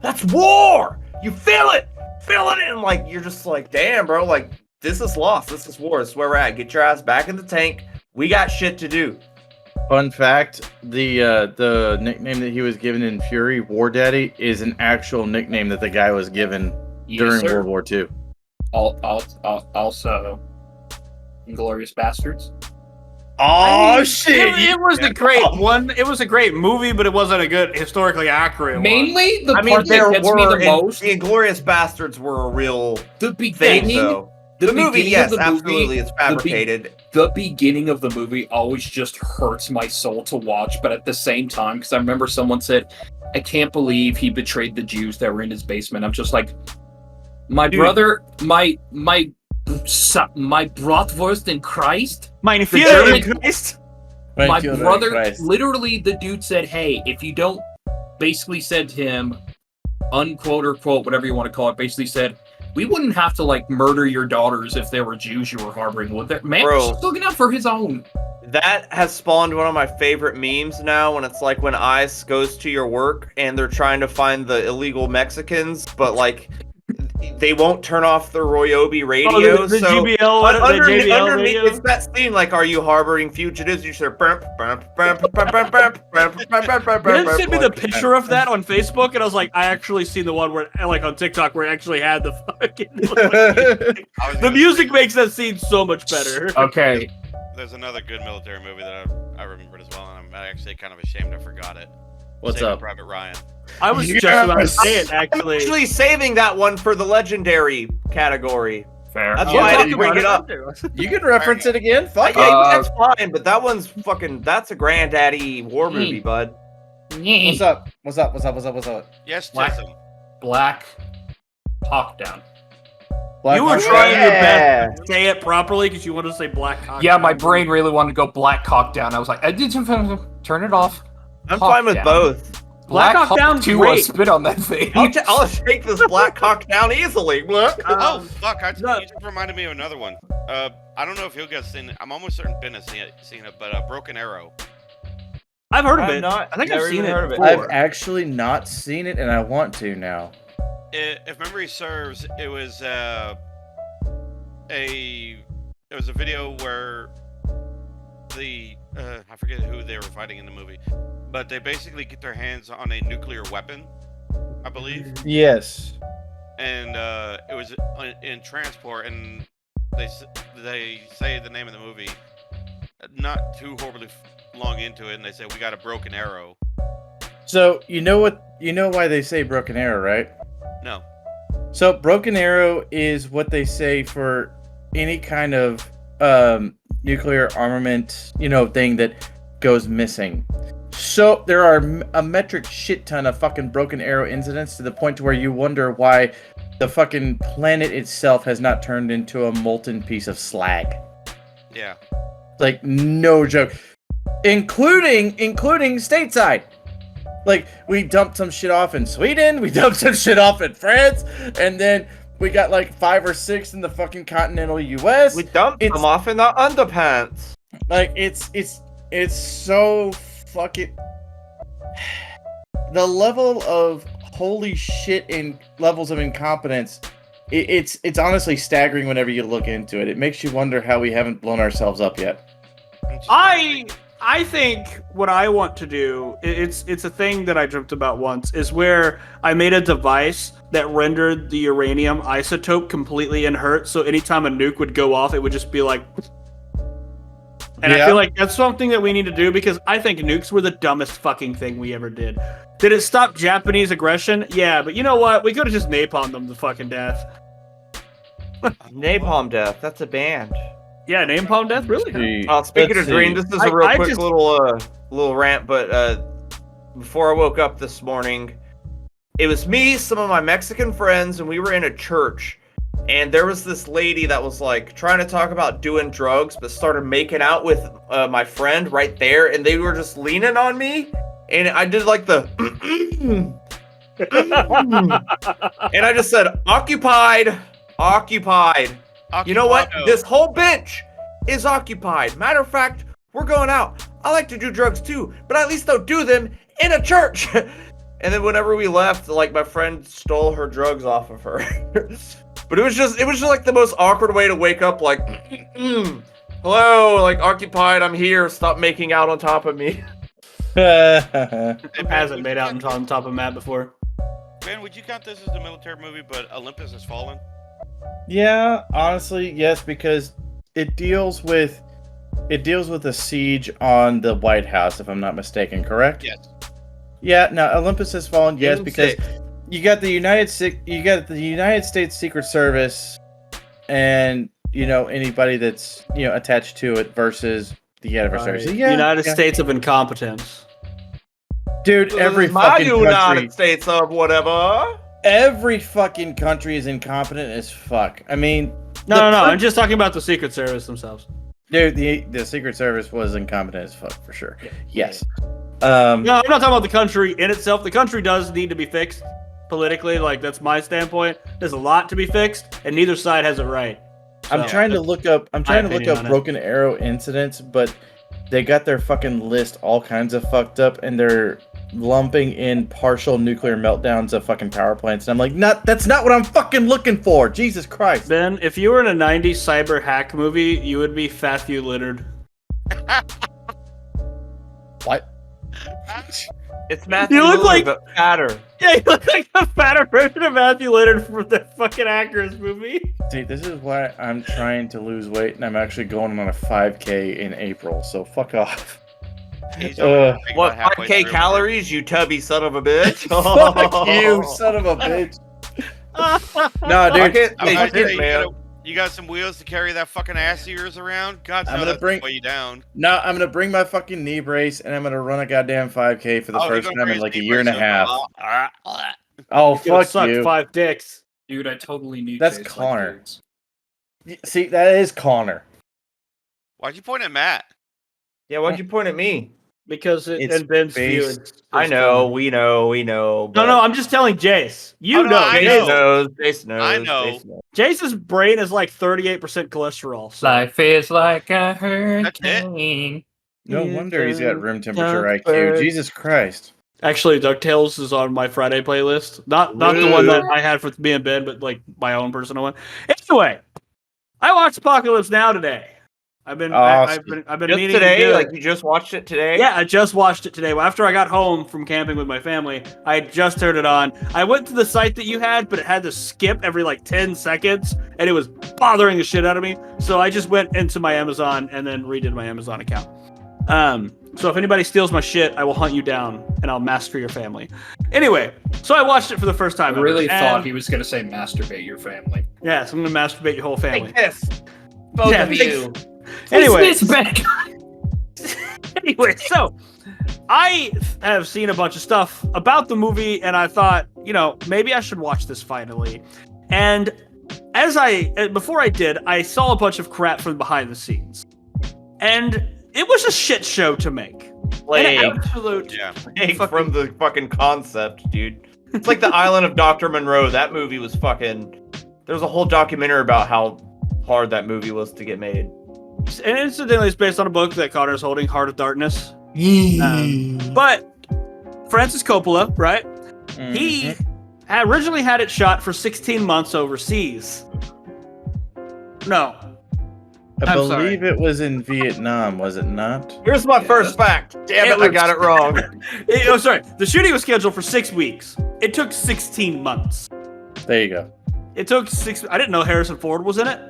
That's war. You feel it, and like you're just like, damn, bro, like this is lost. This is war. This is where we're at. Get your ass back in the tank. We got shit to do." fun fact: the nickname that he was given in Fury, War Daddy, is an actual nickname that the guy was given during Yes, sir. World War II. Also, Inglorious Bastards. Oh It was a great one. It was a great movie, but it wasn't a good historically accurate one. Mainly, the I mean, part there that gets me were the most, the Inglorious Bastards were a real the thing, beginning, though. the The movie, beginning yes, of the absolutely, movie, it's fabricated. the beginning of the movie always just hurts my soul to watch, but at the same time, because I remember someone said, I can't believe he betrayed the Jews that were in his basement. I'm just like, my Dude. brother, my bratwurst in Christ, Mein The Führer in German- Christ. my brother, literally the dude said, hey, if you don't, basically said to him, unquote or quote, whatever you want to call it, basically said, we wouldn't have to like murder your daughters if they were Jews you were harboring, would there? Man, Bro. was looking out for his own. That has spawned one of my favorite memes now, when it's like when ICE goes to your work and they're trying to find the illegal Mexicans, but like they won't turn off the Ryobi radio. Oh, the so GBL, the underneath, JBL radio. it's that scene like, "Are you harboring fugitives?" You should. Didn't send me the picture of that on Facebook, and I was like, I actually seen the one where, like on TikTok, where it actually had the fucking. I was The gonna music say, makes that scene so much better. Okay. There's another good military movie that I remembered as well, and I'm actually kind of ashamed I forgot it. What's Saving up? Private Ryan. I was just about to say it, actually. Actually, saving that one for the legendary category. Fair. That's We'll why I talk didn't bring about it up. You can reference it again. Fuck it. That's fine, but that one's fucking. That's a granddaddy war movie, bud. What's up? What's up? What's up? What's up? What's up? Yes, Black- Chisholm. Black Hawk Down. Black You were Hawk trying your Yeah. best to say it properly because you wanted to say Black Hawk. Yeah, my Down. brain really wanted to go Black Hawk Down. I was like, I did turn it off. I'm Hawk fine with Down. both. Black Hawk Down's 2 great. spit on that thing. I'll shake this black cock down easily. Look. Oh fuck! no. You just reminded me of another one. I don't know if you guys seen it. I'm almost certain Ben has seen it, but Broken Arrow. I've heard of I've it. not- I think never I've seen even it heard of it. before. I've actually not seen it, and I want to now. If memory serves, it was a video where I forget who they were fighting in the movie, but they basically get their hands on a nuclear weapon, I believe, Yes. and it was in transport, and they say the name of the movie, not too horribly long into it, and they say we got a broken arrow. So you know why they say broken arrow, right? No. So broken arrow is what they say for any kind of nuclear armament, thing that goes missing. So there are a metric shit ton of fucking broken arrow incidents to the point to where you wonder why the fucking planet itself has not turned into a molten piece of slag. Yeah. Like, no joke. Including stateside. Like, we dumped some shit off in Sweden, we dumped some shit off in France, and then we got like 5 or 6 in the fucking continental US. We dumped them off in the underpants. Like, it's so fucking... The level of holy shit in levels of incompetence, it's honestly staggering whenever you look into it. It makes you wonder how we haven't blown ourselves up yet. I think what I want to do, it's a thing that I dreamt about once, is where I made a device that rendered the uranium isotope completely inert, so anytime a nuke would go off, it would just be like... And I feel like that's something that we need to do, because I think nukes were the dumbest fucking thing we ever did. Did it stop Japanese aggression? Yeah, but you know what? We could have just napalmed them to fucking death. Napalm Death. That's a band. Yeah, napalm death? Really? Speaking Let's of dream, see. this is a real I quick just- little rant, but before I woke up this morning, it was me, some of my Mexican friends, and we were in a church. And there was this lady that was like trying to talk about doing drugs, but started making out with my friend right there, and they were just leaning on me, and I did like the, and I just said, occupied. You know what? Occupado. This whole bench is occupied. Matter of fact, we're going out. I like to do drugs too, but at least don't do them in a church. And then whenever we left, like my friend stole her drugs off of her. But it was just like the most awkward way to wake up. Like, hello, like occupied. I'm here. Stop making out on top of me. It hasn't made out on top of Matt before. Man, would you count this as a military movie, but Olympus Has Fallen? Yeah, honestly, yes, because it deals with a siege on the White House, if I'm not mistaken, correct? Yes. Yeah, no, Olympus Has Fallen, yes, Game because 6. you got the United States Secret Service and anybody that's attached to it versus the adversary. So, yeah, United States of incompetence. Dude, every my fucking United country, States of whatever. every fucking country is incompetent as fuck. I mean, No. I'm just talking about the Secret Service themselves. dude, the Secret Service was incompetent as fuck for sure. Yes. No, I'm not talking about the country in itself. The country does need to be fixed politically. Like, that's my standpoint. There's a lot to be fixed, and neither side has it right. I'm So, trying to look up opinion on it. Broken Arrow incidents, but they got their fucking list all kinds of fucked up, and they're lumping in partial nuclear meltdowns of fucking power plants. And I'm like, that's not what I'm fucking looking for. Jesus Christ. Ben, if you were in a 90s cyber hack movie, you would be Matthew Littered. What? It's Matthew You look Lillard, like- but fatter. Yeah, you look like a fatter version of Matthew Littered from the fucking Hackers movie. See, this is why I'm trying to lose weight, and I'm actually going on a 5K in April, so fuck off. He's only What, about halfway 5K through. calories, you tubby son of a bitch? Fuck you, son of a bitch. No, I dude. can't I was say gonna say, shit, man. You got some wheels to carry that fucking ass of yours around? God, I'm no, gonna that's bring- weigh you down. No, I'm gonna bring my fucking knee brace and I'm gonna run a goddamn 5K for the Oh, first you're gonna time bring in his like a knee year and a brace over. half. Ah. Oh, He's gonna fuck suck you. 5 dicks. Dude, I totally need That's Chase like Connor. dudes. See, that is Connor. Why'd you point at Matt? Yeah, why'd you point at me? Because It's in Ben's view, based- I know, we know. No, but- I'm just telling Jace. You Oh, no, know, I Jace know. knows. Jace knows. I know. Jace knows. Jace's brain is like 38% cholesterol. So. Life is like a it. hurricane. No wonder he's got room temperature Dark IQ. bird. Jesus Christ. Actually, DuckTales is on my Friday playlist. Not the one that I had with me and Ben, but like my own personal one. Anyway, I watched Apocalypse Now today. I've been Awesome. I've been Just meaning to today? do Like it. you just watched it today? Yeah, I just watched it today. After I got home from camping with my family, I had just turned it on. I went to the site that you had, but it had to skip every like 10 seconds, and it was bothering the shit out of me. So I just went into my Amazon and then redid my Amazon account. So if anybody steals my shit, I will hunt you down and I'll massacre your family. Anyway, so I watched it for the first I time. really ever, thought and- he was going to say masturbate your family. Yes, I'm gonna masturbate your whole family. Take this. Both Yeah, of you. Anyway, back. anyway, so I have seen a bunch of stuff about the movie, and I thought, maybe I should watch this finally. And before I did, I saw a bunch of crap from behind the scenes, and it was a shit show to make. Like, An absolute. Yeah. from the fucking concept, dude. It's like the Island of Dr. Monroe. That movie was fucking. There was a whole documentary about how hard that movie was to get made. And incidentally, it's based on a book that Connor's holding, Heart of Darkness. But Francis Coppola, right? He originally had it shot for 16 months overseas. No. I I'm sorry. believe it was in Vietnam, was it not? Here's my first fact. Damn it, I got it wrong. Sorry. The shooting was scheduled for 6 weeks. It took 16 months. There you go. It took 6. I didn't know Harrison Ford was in it.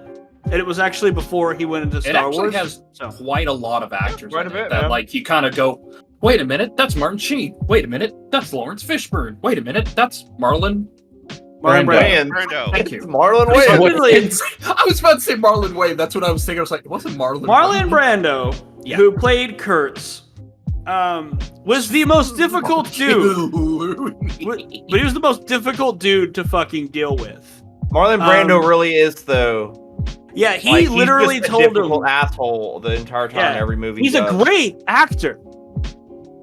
And it was actually before he went into It Star actually Wars. has So. quite a lot of actors Quite in a it bit, that, man. like, you kind of go, wait a minute, that's Martin Sheen. Wait a minute, that's Lawrence Fishburne. Wait a minute, that's Marlon. Marlon Brando. Brando. Brando. Thank you. Marlon Wait, Wayans. what? I was about to say Marlon Wayne. That's what I was thinking. I was like, it wasn't Marlon. Marlon Brando, Yeah. who played Kurtz, was the most difficult dude. But he was the most difficult dude to fucking deal with. Marlon Brando Um, really is, though. Yeah, he Like, he's literally just a told him difficult asshole the entire time. Yeah. Every movie. he's he a does. great actor.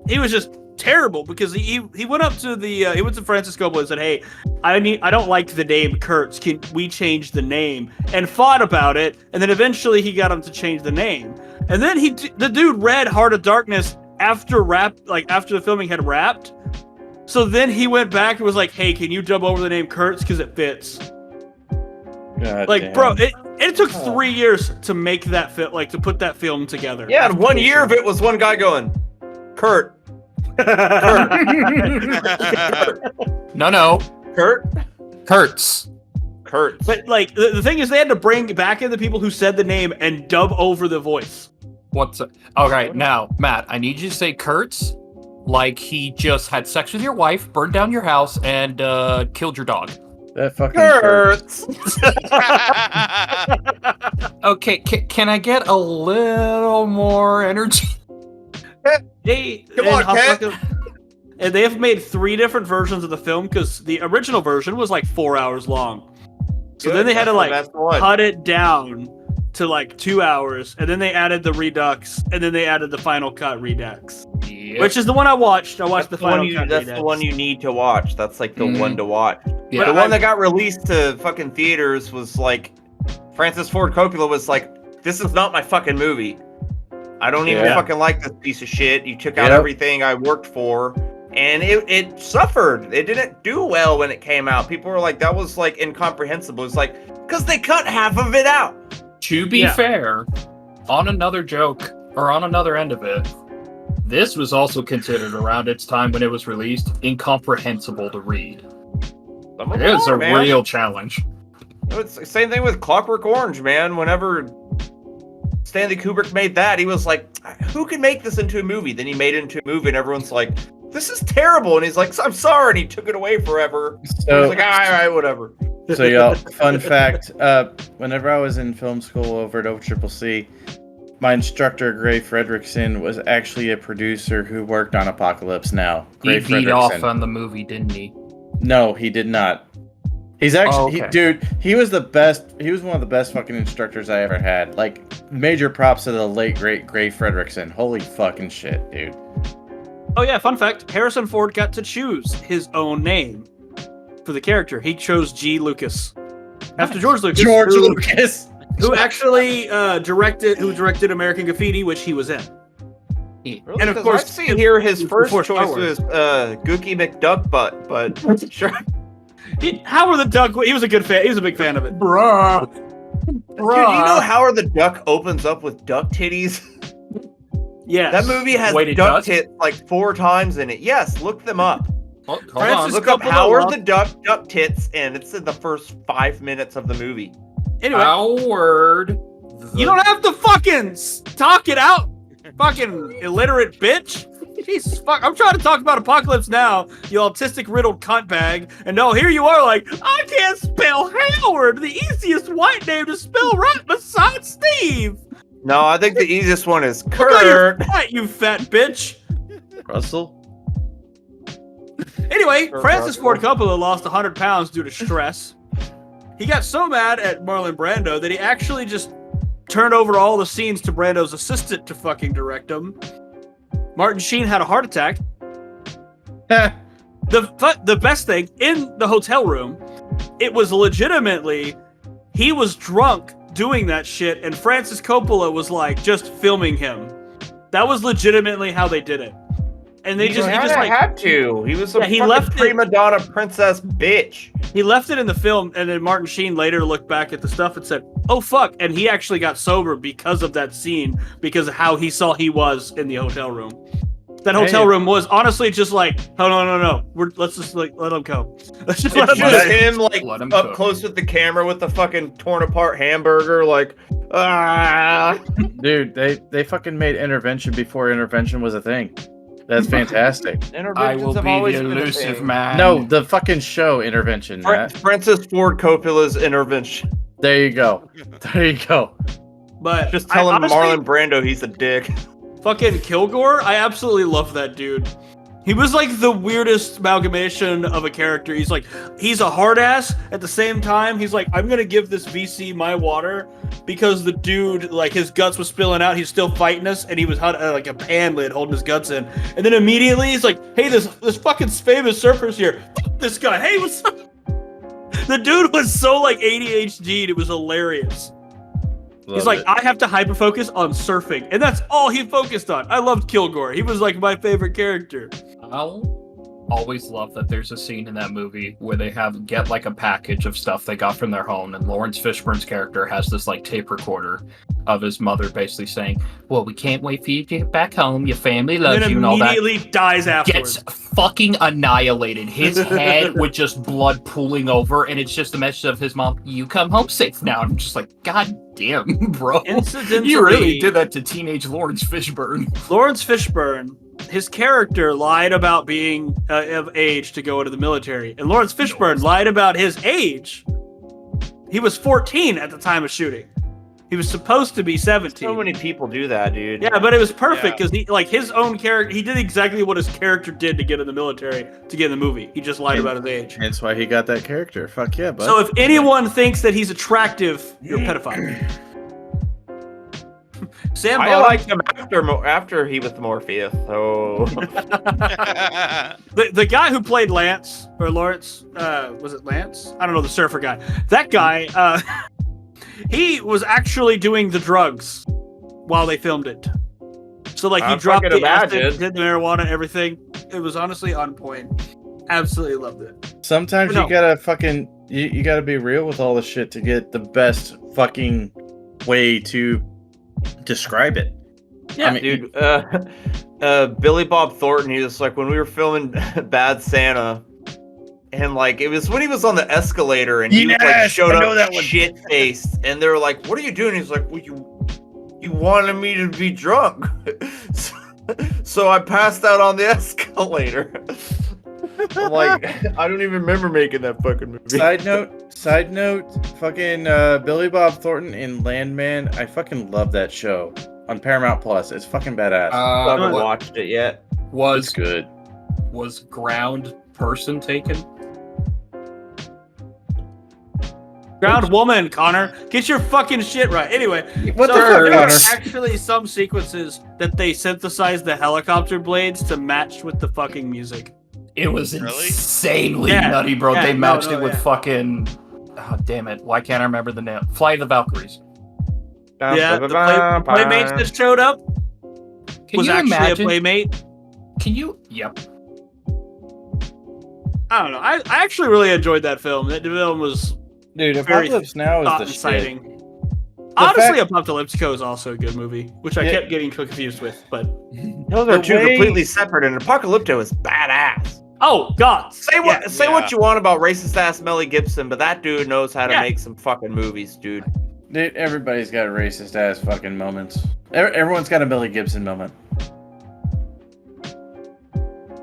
He was just terrible because he went up to he went to Francis Coppola and said, "Hey, I don't like the name Kurtz. Can we change the name?" And fought about it, and then eventually he got him to change the name. And then the dude read Heart of Darkness after the filming had wrapped. So then he went back and was like, "Hey, can you dub over the name Kurtz because it fits?" God Like, damn. bro, it took 3 years to make that fit, like to put that film together. Yeah, and 1 year of it was one guy going, Kurt, No, Kurt, Kurtz. Kurt. But like the thing is, they had to bring back in the people who said the name and dub over the voice. What's it? All right, now, Matt, I need you to say Kurtz like he just had sex with your wife, burned down your house, and killed your dog. That fucking Kurt. Okay, can I get a little more energy? Come on, Cat. And they have made 3 different versions of the film because the original version was like 4 hours long. So then they had to like That's the one. cut it down to like 2 hours, and then they added the Redux, and then they added the Final Cut Redux, Yep. which is the one I watched. I watched That's the Final Cut That's Redux. the one you need to watch. That's like the Mhm. one to watch. Yeah, The one that got released to fucking theaters was like Francis Ford Coppola was like, "This is not my fucking movie. I don't even Yeah. fucking like this piece of shit. You took out Yep. everything I worked for." And it suffered. It didn't do well when it came out. People were like, that was like incomprehensible. It's like, because they cut half of it out. To be Yeah. fair, on another joke, or on another end of it, this was also considered around its time when it was released incomprehensible to read. Some of It them is are, a man. real challenge. It's the same thing with Clockwork Orange, man. Whenever Stanley Kubrick made that, he was like, who can make this into a movie? Then he made it into a movie, and everyone's like, this is terrible. And he's like, I'm sorry. And he took it away forever. He So was like, all right, whatever. So y'all, fun fact, whenever I was in film school over at OCCC, my instructor, Gray Fredrickson, was actually a producer who worked on Apocalypse Now. He Gray beat off Fredrickson. on the movie, didn't he? No, he did not. He's actually, okay. he was the best, he was one of the best fucking instructors I ever had. Like, major props to the late, great Gray Fredrickson. Holy fucking shit, dude. Oh yeah, fun fact, Harrison Ford got to choose his own name for the character. He chose G. Lucas. After George Lucas. Lucas! Who actually directed American Graffiti, which he was in. Really? And of 'Cause course, I've seen here his first before choice Star Wars. was Gookie McDuckbutt, but sure. Howard the Duck, he was a good fan. He was a big fan of it. Bruh. Dude, you know Howard the Duck opens up with duck titties? Yes. That movie has Wait, it duck does? tits like 4 times in it. Yes, look them up. Hold Francis- on. Look up Coppola Howard loved- the Duck tits, and it's in the first 5 minutes of the movie. Anyway, Howard. you don't have to fucking talk it out, fucking illiterate bitch. Jesus fuck! I'm trying to talk about Apocalypse Now, you autistic riddled cunt bag, and no, here you are like, I can't spell Howard, the easiest white name to spell right besides Steve. No, I think the easiest one is Look how you're Kurt. fat, you fat bitch. Russell? Anyway, Kurt Francis Russell. Ford Coppola lost 100 pounds due to stress. He got so mad at Marlon Brando that he actually just turned over all the scenes to Brando's assistant to fucking direct them. Martin Sheen had a heart attack. The best thing, in the hotel room, it was legitimately, he was drunk doing that shit, and Francis Coppola was like just filming him. That was legitimately how they did it. And he just like had to. He was a he fucking left it- prima donna princess bitch. he left it in the film, and then Martin Sheen later looked back at the stuff and said, "Oh fuck!" And he actually got sober because of that scene, because of how he saw he was in the hotel room. That hotel room was honestly just like, oh no. Let's just like let him go. Let's just let It's him just go. him like Let him up cook. close with the camera with the fucking torn apart hamburger, like ah. Dude, they fucking made Intervention before Intervention was a thing. That's fantastic. I Interventions will have be always the been a elusive thing. man. No, the fucking show Intervention, Matt. Francis Ford Coppola's Intervention. There you go. There you go. But Just telling honestly, Marlon Brando he's a dick. fucking Kilgore, I absolutely love that dude. He was like the weirdest amalgamation of a character. He's like, he's a hard ass. At the same time, he's like, I'm gonna give this VC my water because the dude, like, his guts was spilling out. He's still fighting us, and he was like a pan lid holding his guts in. And then immediately he's like, hey, this fucking famous surfer's here. Fuck this guy. Hey, what's up? The dude was so like ADHD'd, it was hilarious. He's like, I have to hyper focus on surfing, and that's all he focused on. I loved Kilgore. He was like my favorite character. I'll always love that there's a scene in that movie where they get like a package of stuff they got from their home, and Lawrence Fishburne's character has this like tape recorder of his mother basically saying, well, we can't wait for you to get back home, your family loves And you then and all that. immediately dies afterwards. Gets fucking annihilated. His head with just blood pooling over, and it's just a message of his mom, you come home safe now. And I'm just like, god damn, bro. Incidentally, You really did that to teenage Lawrence Fishburne. Lawrence Fishburne, his character lied about being of age to go into the military, and Lawrence Fishburne lied about his age. He was 14 at the time of shooting. He was supposed to be 17. So many people do that, dude. Yeah, but it was perfect because he, like, his own character, he did exactly what his character did to get in the military to get in the movie. He just lied about his age. That's why he got that character. Fuck yeah, bud. So if anyone thinks that he's attractive, you're a pedophile. Sam I Bottom, liked him after he was Morpheus. So the guy who played Lance or Lawrence, was it Lance? I don't know, the surfer guy. That guy, he was actually doing the drugs while they filmed it. So like he I dropped fucking the acid, imagine. did the marijuana, everything. It was honestly on point. Absolutely loved it. Sometimes No. you gotta fucking you gotta be real with all the shit to get the best fucking way to describe it. Yeah, I mean, dude, Billy Bob Thornton, he was like, when we were filming Bad Santa, and like it was when he was on the escalator and he was, like Yes, showed I know up that one. shit faced, and they were like, "What are you doing?" He's like, "Well, you wanted me to be drunk, so I passed out on the escalator." I'm like, I don't even remember making that fucking movie. Side note, Side note, fucking Billy Bob Thornton in Landman. I fucking love that show on Paramount Plus. It's fucking badass. I haven't What watched it yet. It's good. was ground person taken? Ground woman, Connor. Get your fucking shit right. Anyway, What the so fuck, there are Connor? actually some sequences that they synthesized the helicopter blades to match with the fucking music. It was Really? insanely Yeah, nutty, bro. yeah, They no, matched no, it with yeah. fucking. Oh, damn it. Why can't I remember the name? Fly of the Valkyries. Yeah, the playmates that showed up Can was you actually imagine? a playmate. Can you? Yep. I don't know. I actually really enjoyed that film. That film was Dude, very Apocalypse Now is thought the shit. inciting. Honestly, fact- Apocalyptico is also a good movie, which I Yeah. kept getting confused with. But Those are The two way- completely separate, and Apocalypto is badass. oh god, Say what Yeah. what you want about racist ass Melly Gibson, but that dude knows how to Yeah. make some fucking movies, dude. Dude, everybody's got racist ass fucking moments. Everyone's got a Billy Gibson moment.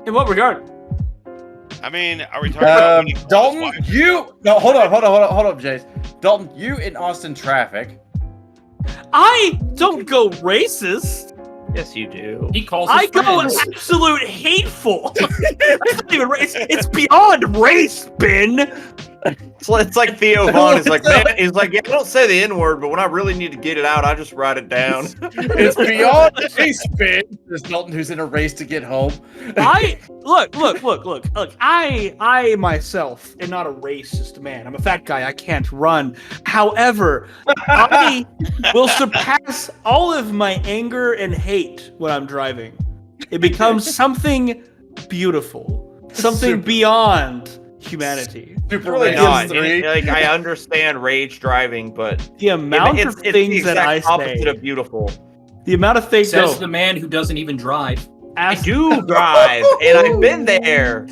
in what regard? I mean, are we talking about when he killed Dalton, his wife? you no, hold up, Jace. Dalton, you in Austin traffic. I don't go racist. Yes, you do. He calls I his go friends. absolute hateful. It's not even race. It's beyond race, Ben. It's like Theo Vaughn. He's like, man, he's like, yeah, I don't say the N word, but when I really need to get it out, I just write it down. It's beyond race, Ben. There's Dalton who's in a race to get home. I look. I myself am not a racist man. I'm a fat guy. I can't run. However, I will surpass all of my anger and hate when I'm driving. It becomes something beautiful, something Super. beyond humanity. Super really racist not. 3. Like, I understand rage driving, but The amount it's of the things that I exact opposite say, of beautiful. the amount of things. Says Go. the man who doesn't even drive. I Ask, do drive, and I've been there.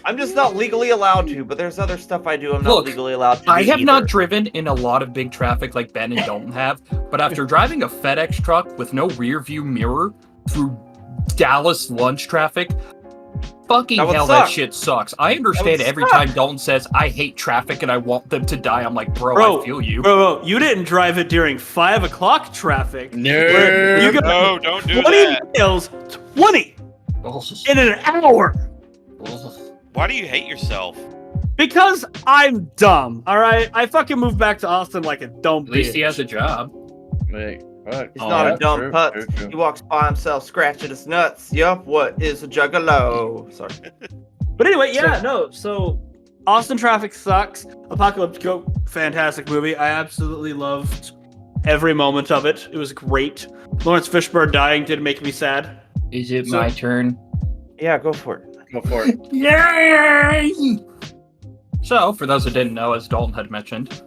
I'm just not legally allowed to, but there's other stuff I do I'm not Look, legally allowed to do I have not either. driven in a lot of big traffic like Ben and Dalton have, but after driving a FedEx truck with no rear view mirror through Dallas lunch traffic, fucking That would hell, suck. that shit sucks. I understand would every suck. time Dalton says, I hate traffic and I want them to die. I'm like, bro, Bro, I feel you. bro, you didn't drive it during 5 o'clock traffic. No. Where you got No, don't do 20 that. miles, 20 Ugh. in an hour. Ugh. Why do you hate yourself? Because I'm dumb, all right? I fucking moved back to Austin like a dumb At least bitch. he has a job. Wait, fuck. He's not Yeah, a dumb true, putz. true, true. He walks by himself scratching his nuts. Yup, what is a juggalo? Sorry. But anyway, yeah, no. So Austin Traffic sucks. Apocalyptico, fantastic movie. I absolutely loved every moment of it. It was great. Lawrence Fishburne dying did make me sad. Is it So- my turn? Yeah, go for it. Go for it. Yay! So, for those who didn't know, as Dalton had mentioned,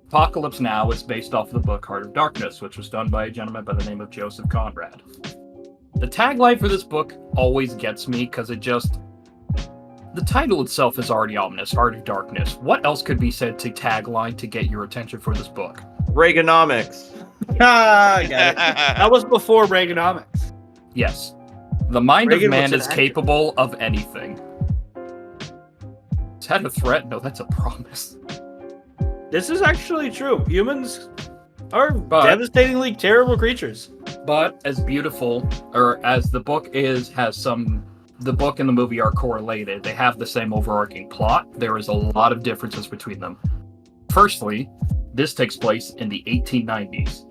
Apocalypse Now is based off the book Heart of Darkness, which was done by a gentleman by the name of Joseph Conrad. The tagline for this book always gets me because it just. The title itself is already ominous, Heart of Darkness. What else could be said to tagline to get your attention for this book? Reaganomics. Ah, got it. That was before Reaganomics. Yes. The mind Reagan of man was an is actor. capable of anything. Is that a threat? No, that's a promise. This is actually true. Humans are But- devastatingly terrible creatures. But as beautiful, or as the book is, the book and the movie are correlated. They have the same overarching plot. There is a lot of differences between them. Firstly, this takes place in the 1890s.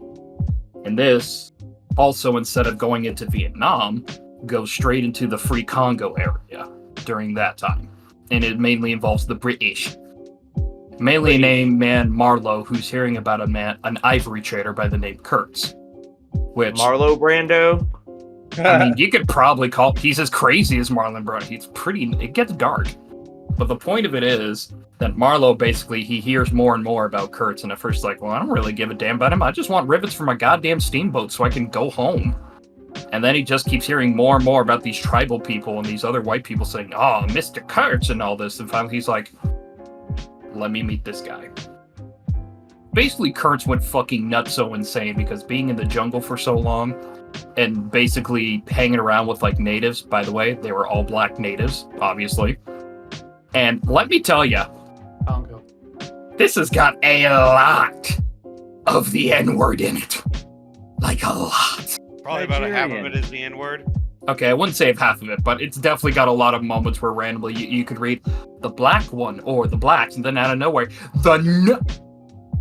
And this, also instead of going into Vietnam, goes straight into the Free Congo area during that time. And it mainly involves the British. Mainly a named man, Marlowe, who's hearing about an ivory trader by the name Kurtz. Which, Marlo Brando. I mean, you could probably call, he's as crazy as Marlon Brando. He's it gets dark. But the point of it is that Marlowe basically, he hears more and more about Kurtz, and at first like, well, I don't really give a damn about him. I just want rivets for my goddamn steamboat so I can go home. And then he just keeps hearing more and more about these tribal people and these other white people saying, oh, Mr. Kurtz and all this. And finally he's like, let me meet this guy. Basically, Kurtz went fucking nutso insane because being in the jungle for so long and basically hanging around with like natives, by the way, they were all black natives, obviously. And let me tell you, Congo. this has got a lot of the N-word in it. Like a lot. Probably about a half of Nigerian. it is the N-word. Okay, I wouldn't say half of it, but it's definitely got a lot of moments where randomly you could read the black one or the blacks, and then out of nowhere, Yeah,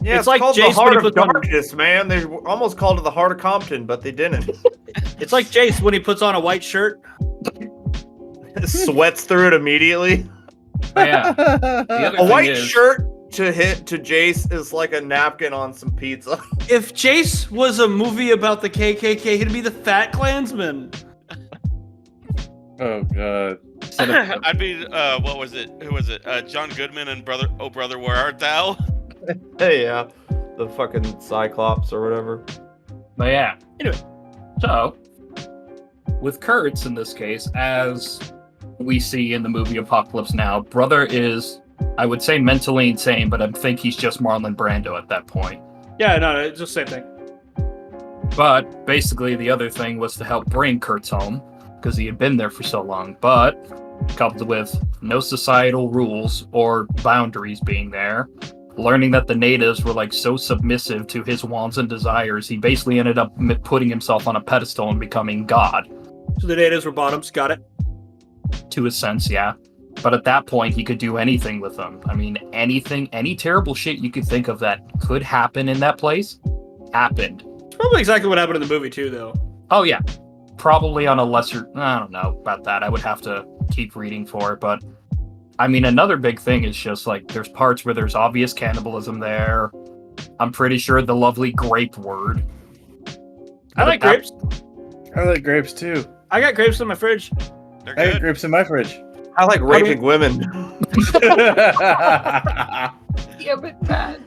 It's it's like called the Jace when Heart he of puts on- Darkness, man. They almost called it the Heart of Compton, but they didn't. It's like Jace when he puts on a white shirt. Sweats through it immediately. But yeah, the other A thing white is, shirt to hit to Jace is like a napkin on some pizza. If Jace was a movie about the KKK, he'd be the Fat Klansman. Oh god. I'd be what was it? Who was it? John Goodman and Brother Oh Brother Where Art Thou? Hey, yeah. The fucking Cyclops or whatever. But yeah, anyway, so with Kurtz in this case, as we see in the movie Apocalypse Now, brother is, I would say, mentally insane, but I think he's just Marlon Brando at that point. Yeah, no, it's just the same thing. But basically, the other thing was to help bring Kurtz home because he had been there for so long. But coupled with no societal rules or boundaries being there, learning that the natives were like so submissive to his wants and desires, he basically ended up putting himself on a pedestal and becoming God. So the natives were bottoms, got it. To a sense, yeah. But at that point, he could do anything with them. I mean, anything, any terrible shit you could think of that could happen in that place, happened. It's probably exactly what happened in the movie too, though. Oh, yeah. Probably on a lesser... I don't know about that. I would have to keep reading for it, but... I mean, another big thing is just, like, there's parts where there's obvious cannibalism there. I'm pretty sure the lovely grape word. I like grapes. I like grapes too. I got grapes in my fridge. They're I got good. grapes in my fridge. I like raping women. Yeah, but bad.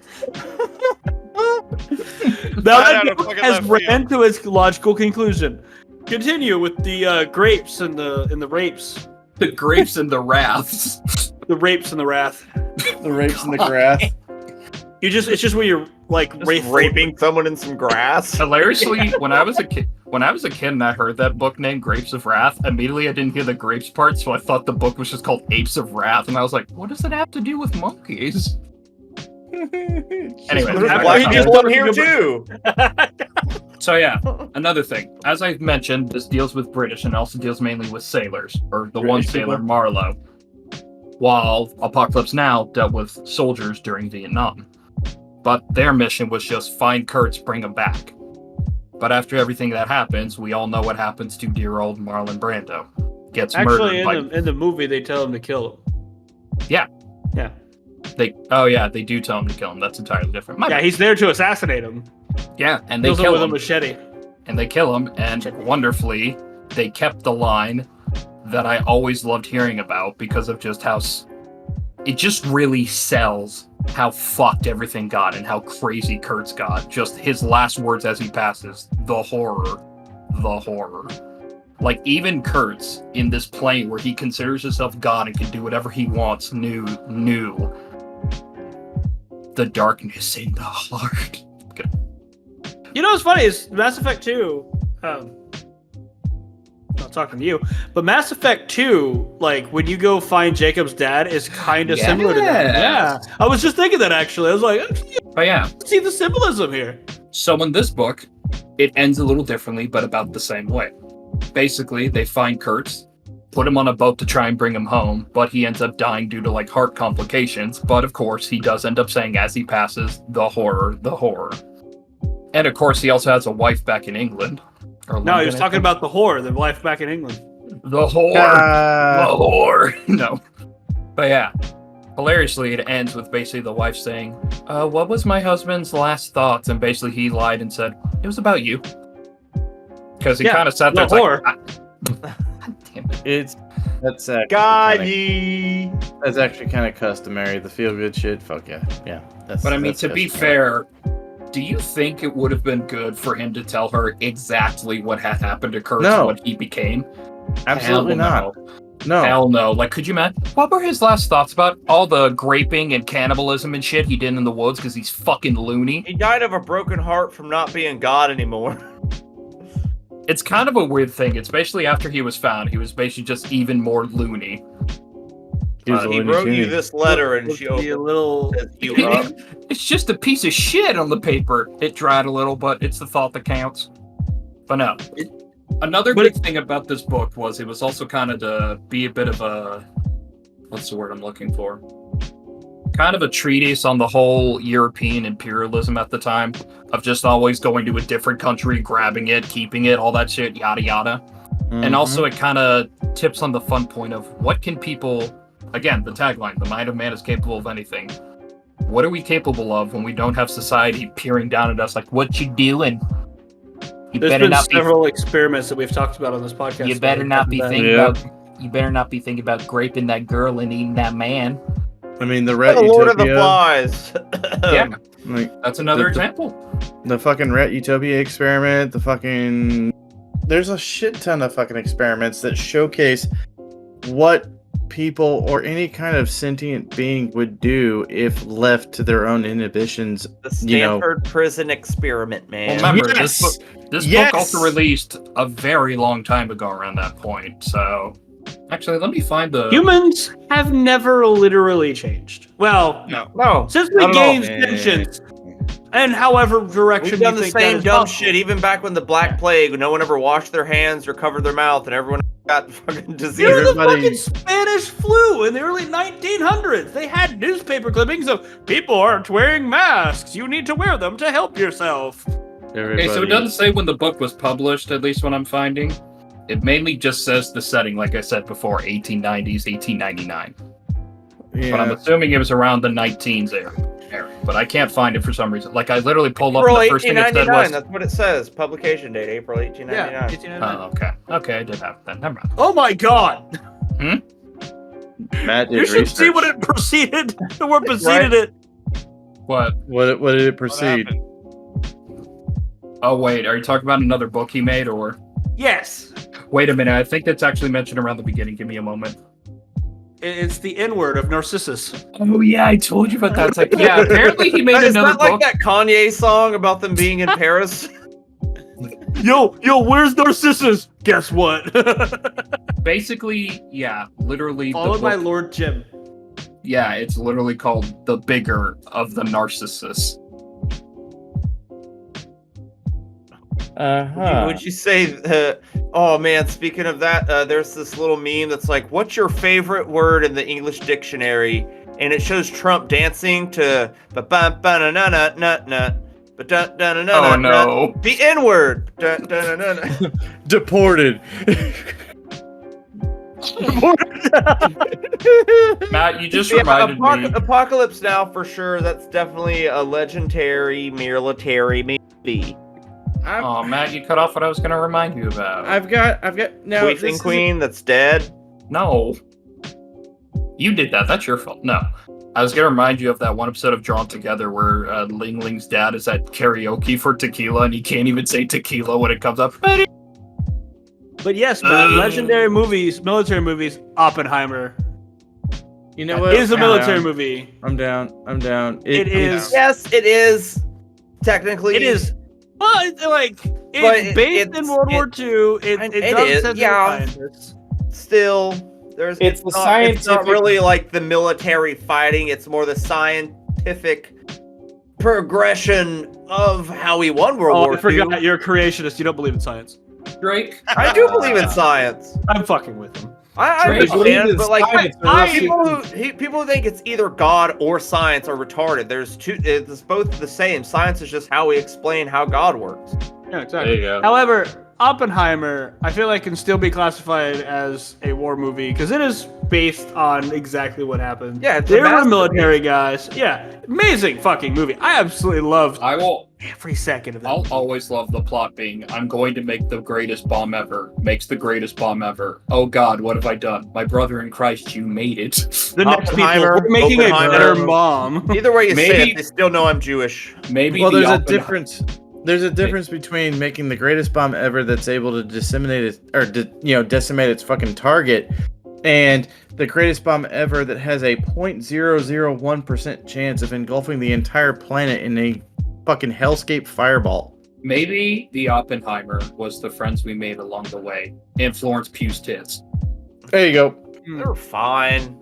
Now Right out that of fucking has left ran field. to its logical conclusion. Continue with the grapes and the rapes. The grapes and the wraths. The rapes and the wrath. The rapes in the grass. It's just where you're like Just raping someone in some grass. Hilariously, when I was a kid and I heard that book named Grapes of Wrath, immediately I didn't hear the grapes part, so I thought the book was just called Apes of Wrath, and I was like, what does it have to do with monkeys? Anyway, There's after black that- people in here too. So yeah, another thing. As I've mentioned, this deals with British and also deals mainly with sailors, or the one British sailor, people. Marlowe. While Apocalypse Now dealt with soldiers during Vietnam. But their mission was just find Kurtz, bring him back. But after everything that happens, we all know what happens to dear old Marlon Brando. Gets Actually, murdered by... in the movie, they tell him to kill him. Yeah. Yeah. They do tell him to kill him. That's entirely different. Yeah, he's there to assassinate him. Yeah, and they Kills him kill with a him. machete. And they kill him, and wonderfully, they kept the line that I always loved hearing about because of just how it just really sells how fucked everything got and how crazy Kurtz got. Just his last words as he passes, the horror. Like, even Kurtz, in this plane where he considers himself God and can do whatever he wants, knew the darkness in the heart. You know what's funny is Mass Effect 2, not talking to you, but Mass Effect 2, like, when you go find Jacob's dad, is kind of similar to that. Yeah. I was just thinking that, actually. I was like, But yeah, see the symbolism here. so in this book, it ends a little differently, but about the same way. Basically, they find Kurtz, put him on a boat to try and bring him home, but he ends up dying due to, like, heart complications. But of course, he does end up saying as he passes, the horror. And of course, he also has a wife back in England. Or No, he London, was I talking think. about the whore, the life back in England. The whore. The whore. No. But yeah. Hilariously, it ends with basically the wife saying, what was my husband's last thoughts? And basically he lied and said, it was about you. Because he Yeah, kind of sat there the and was whore. like, God damn it. That's that's actually kind of customary. The feel good shit. Fuck yeah, yeah. That's, But I mean, that's to be customary. fair, do you think it would have been good for him to tell her exactly what had happened to Kurtz No. and what he became? Absolutely Hell not. No. Hell no. Like, could you imagine? What were his last thoughts about all the graping and cannibalism and shit he did in the woods because he's fucking loony? He died of a broken heart from not being God anymore. It's kind of a weird thing. It's basically after he was found, he was basically just even more loony. He was But a He Looney wrote you Tune. this letter, and Looks she to be a opened little. it. Says, "You up?" It's just a piece of shit on the paper. It dried a little, but it's the thought that counts. But no. Another But good thing about this book was it was also kind of to be a bit of a, what's the word I'm looking for? Kind of a treatise on the whole European imperialism at the time, of just always going to a different country, grabbing it, keeping it, all that shit, yada yada. And also it kind of tips on the fun point of what can people, again, the tagline, the mind of man is capable of anything. What are we capable of when we don't have society peering down at us like, what you doing? You There's better been not be several experiments that we've talked about on this podcast. You better that not be have thinking Yep. about. You better not be thinking about graping that girl and eating that man. I mean, the The Rat Lord of the Utopia, Flies. Yeah, like that's another The- example. the fucking Rat Utopia experiment, the fucking. There's a shit ton of fucking experiments that showcase what people or any kind of sentient being would do if left to their own inhibitions. The Stanford prison experiment, man. Well, remember Yes! this Yes! book also released a very long time ago around that point. So, actually, let me find the. Humans have never literally changed. Well, No. No, since we not at all. gained sentience, and however direction We've done you the think that same is dumb possible. shit even back when the Black Plague, no one ever washed their hands or covered their mouth, and everyone got fucking disease. During the Everybody- fucking Spanish flu in the early 1900s, they had newspaper clippings of people aren't wearing masks. You need to wear them to help yourself. Okay, so it doesn't say when the book was published, at least what I'm finding. It mainly just says the setting, like I said before, 1890s, 1899. But I'm Yeah. assuming it was around the 19s era. But I can't find it for some reason. Like, I literally pulled up and April the first thing it said 1899. was... That's what it says. Publication date, April 1899. 1899. Oh, okay. Okay, I did have it then. Never mind. Oh my god! Matt did You should see research. what it preceded. The word preceded it. What? What did it What proceed? happened? Oh, wait. Are you talking about another book he made, or... Yes. Wait a minute. I think that's actually mentioned around the beginning. Give me a moment. It's the N-word of Narcissus. Oh, yeah. I told you about that. It's like, yeah, apparently he made Is another that like book. that Kanye song about them being in Paris? Yo, where's Narcissus? Guess what? Basically, yeah, literally. Followed by book- Lord Jim. Yeah, it's literally called The Bigger of the Narcissus. Would you say, oh man, speaking of that, there's this little meme that's like, what's your favorite word in the English dictionary? And it shows Trump dancing to ba-bum-ba-na-na-na-na-na, ba-dun-dun-na-na-na-na, Oh, no. the N-word. Dun-dun-dun-dun. Deported. Matt, you just Yeah, reminded me. Apocalypse Now for sure. That's definitely a legendary military movie. Oh, Matt, you cut off what I was going to remind you about. I've got now. Queen this Queen that's dead. No. You did that. That's your fault. No. I was going to remind you of that one episode of Drawn Together where Ling Ling's dad is at karaoke for tequila and he can't even say tequila when it comes up. But yes, man, legendary movies, military movies, Oppenheimer You know what? is a I'm military down. movie. I'm down. I'm down. It is. Yes, it is. Technically, It is. Well, it's like But it's based it's- in World War II. It it does is, center yeah. scientists. Still. It's It's the not, It's not scientific- really like the military fighting. It's more the scientific progression of how we won World Oh, War I forgot II. you're a creationist. You don't believe in science. Drake. I do believe in science. I'm fucking with him. I Drake, understand, but like I- people who think it's either God or science are retarded. There's two. It's both the same. Science is just how we explain how God works. Yeah, exactly. you go. However, Oppenheimer, I feel like can still be classified as a war movie because it is based on exactly what happened. Yeah, it's a they were masterpiece. military guys. Yeah, amazing fucking movie. I absolutely loved I will. every second of that. I'll always love the plot being, I'm going to make the greatest bomb ever. Makes the greatest bomb ever. Oh God, what have I done? My brother in Christ, you made it. The next people, Oppenheimer, we're making a Oppenheimer. better bomb. Either way you say Maybe- it, they still know I'm Jewish. Maybe Well, the there's a Oppen- difference. There's a difference between making the greatest bomb ever that's able to disseminate it or decimate its fucking target, and the greatest bomb ever that has a 0.001% chance of engulfing the entire planet in a fucking hellscape fireball. Maybe the Oppenheimer was the friends we made along the way. And Florence Pugh's tits. There you go. They're fine.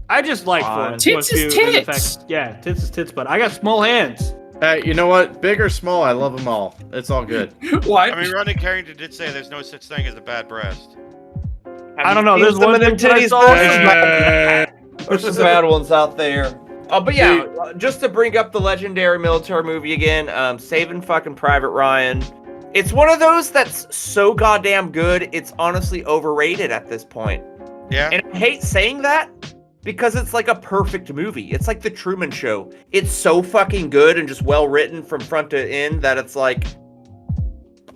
I just like Fine. Florence Tits Pugh is in the tits. fact- yeah, tits is tits, but I got small hands. Hey, you know what? Big or small, I love them all. It's all good. Why? I mean, Rodney Carrington did say there's no such thing as a bad breast. I don't know. Seen There's some one of them thing that I titties. saw. There's some bad ones out there. Oh, but yeah, just to bring up the legendary military movie again, Saving fucking Private Ryan. It's one of those that's so goddamn good, it's honestly overrated at this point. Yeah. And I hate saying that because it's like a perfect movie. It's like The Truman Show. It's so fucking good and just well written from front to end that it's like,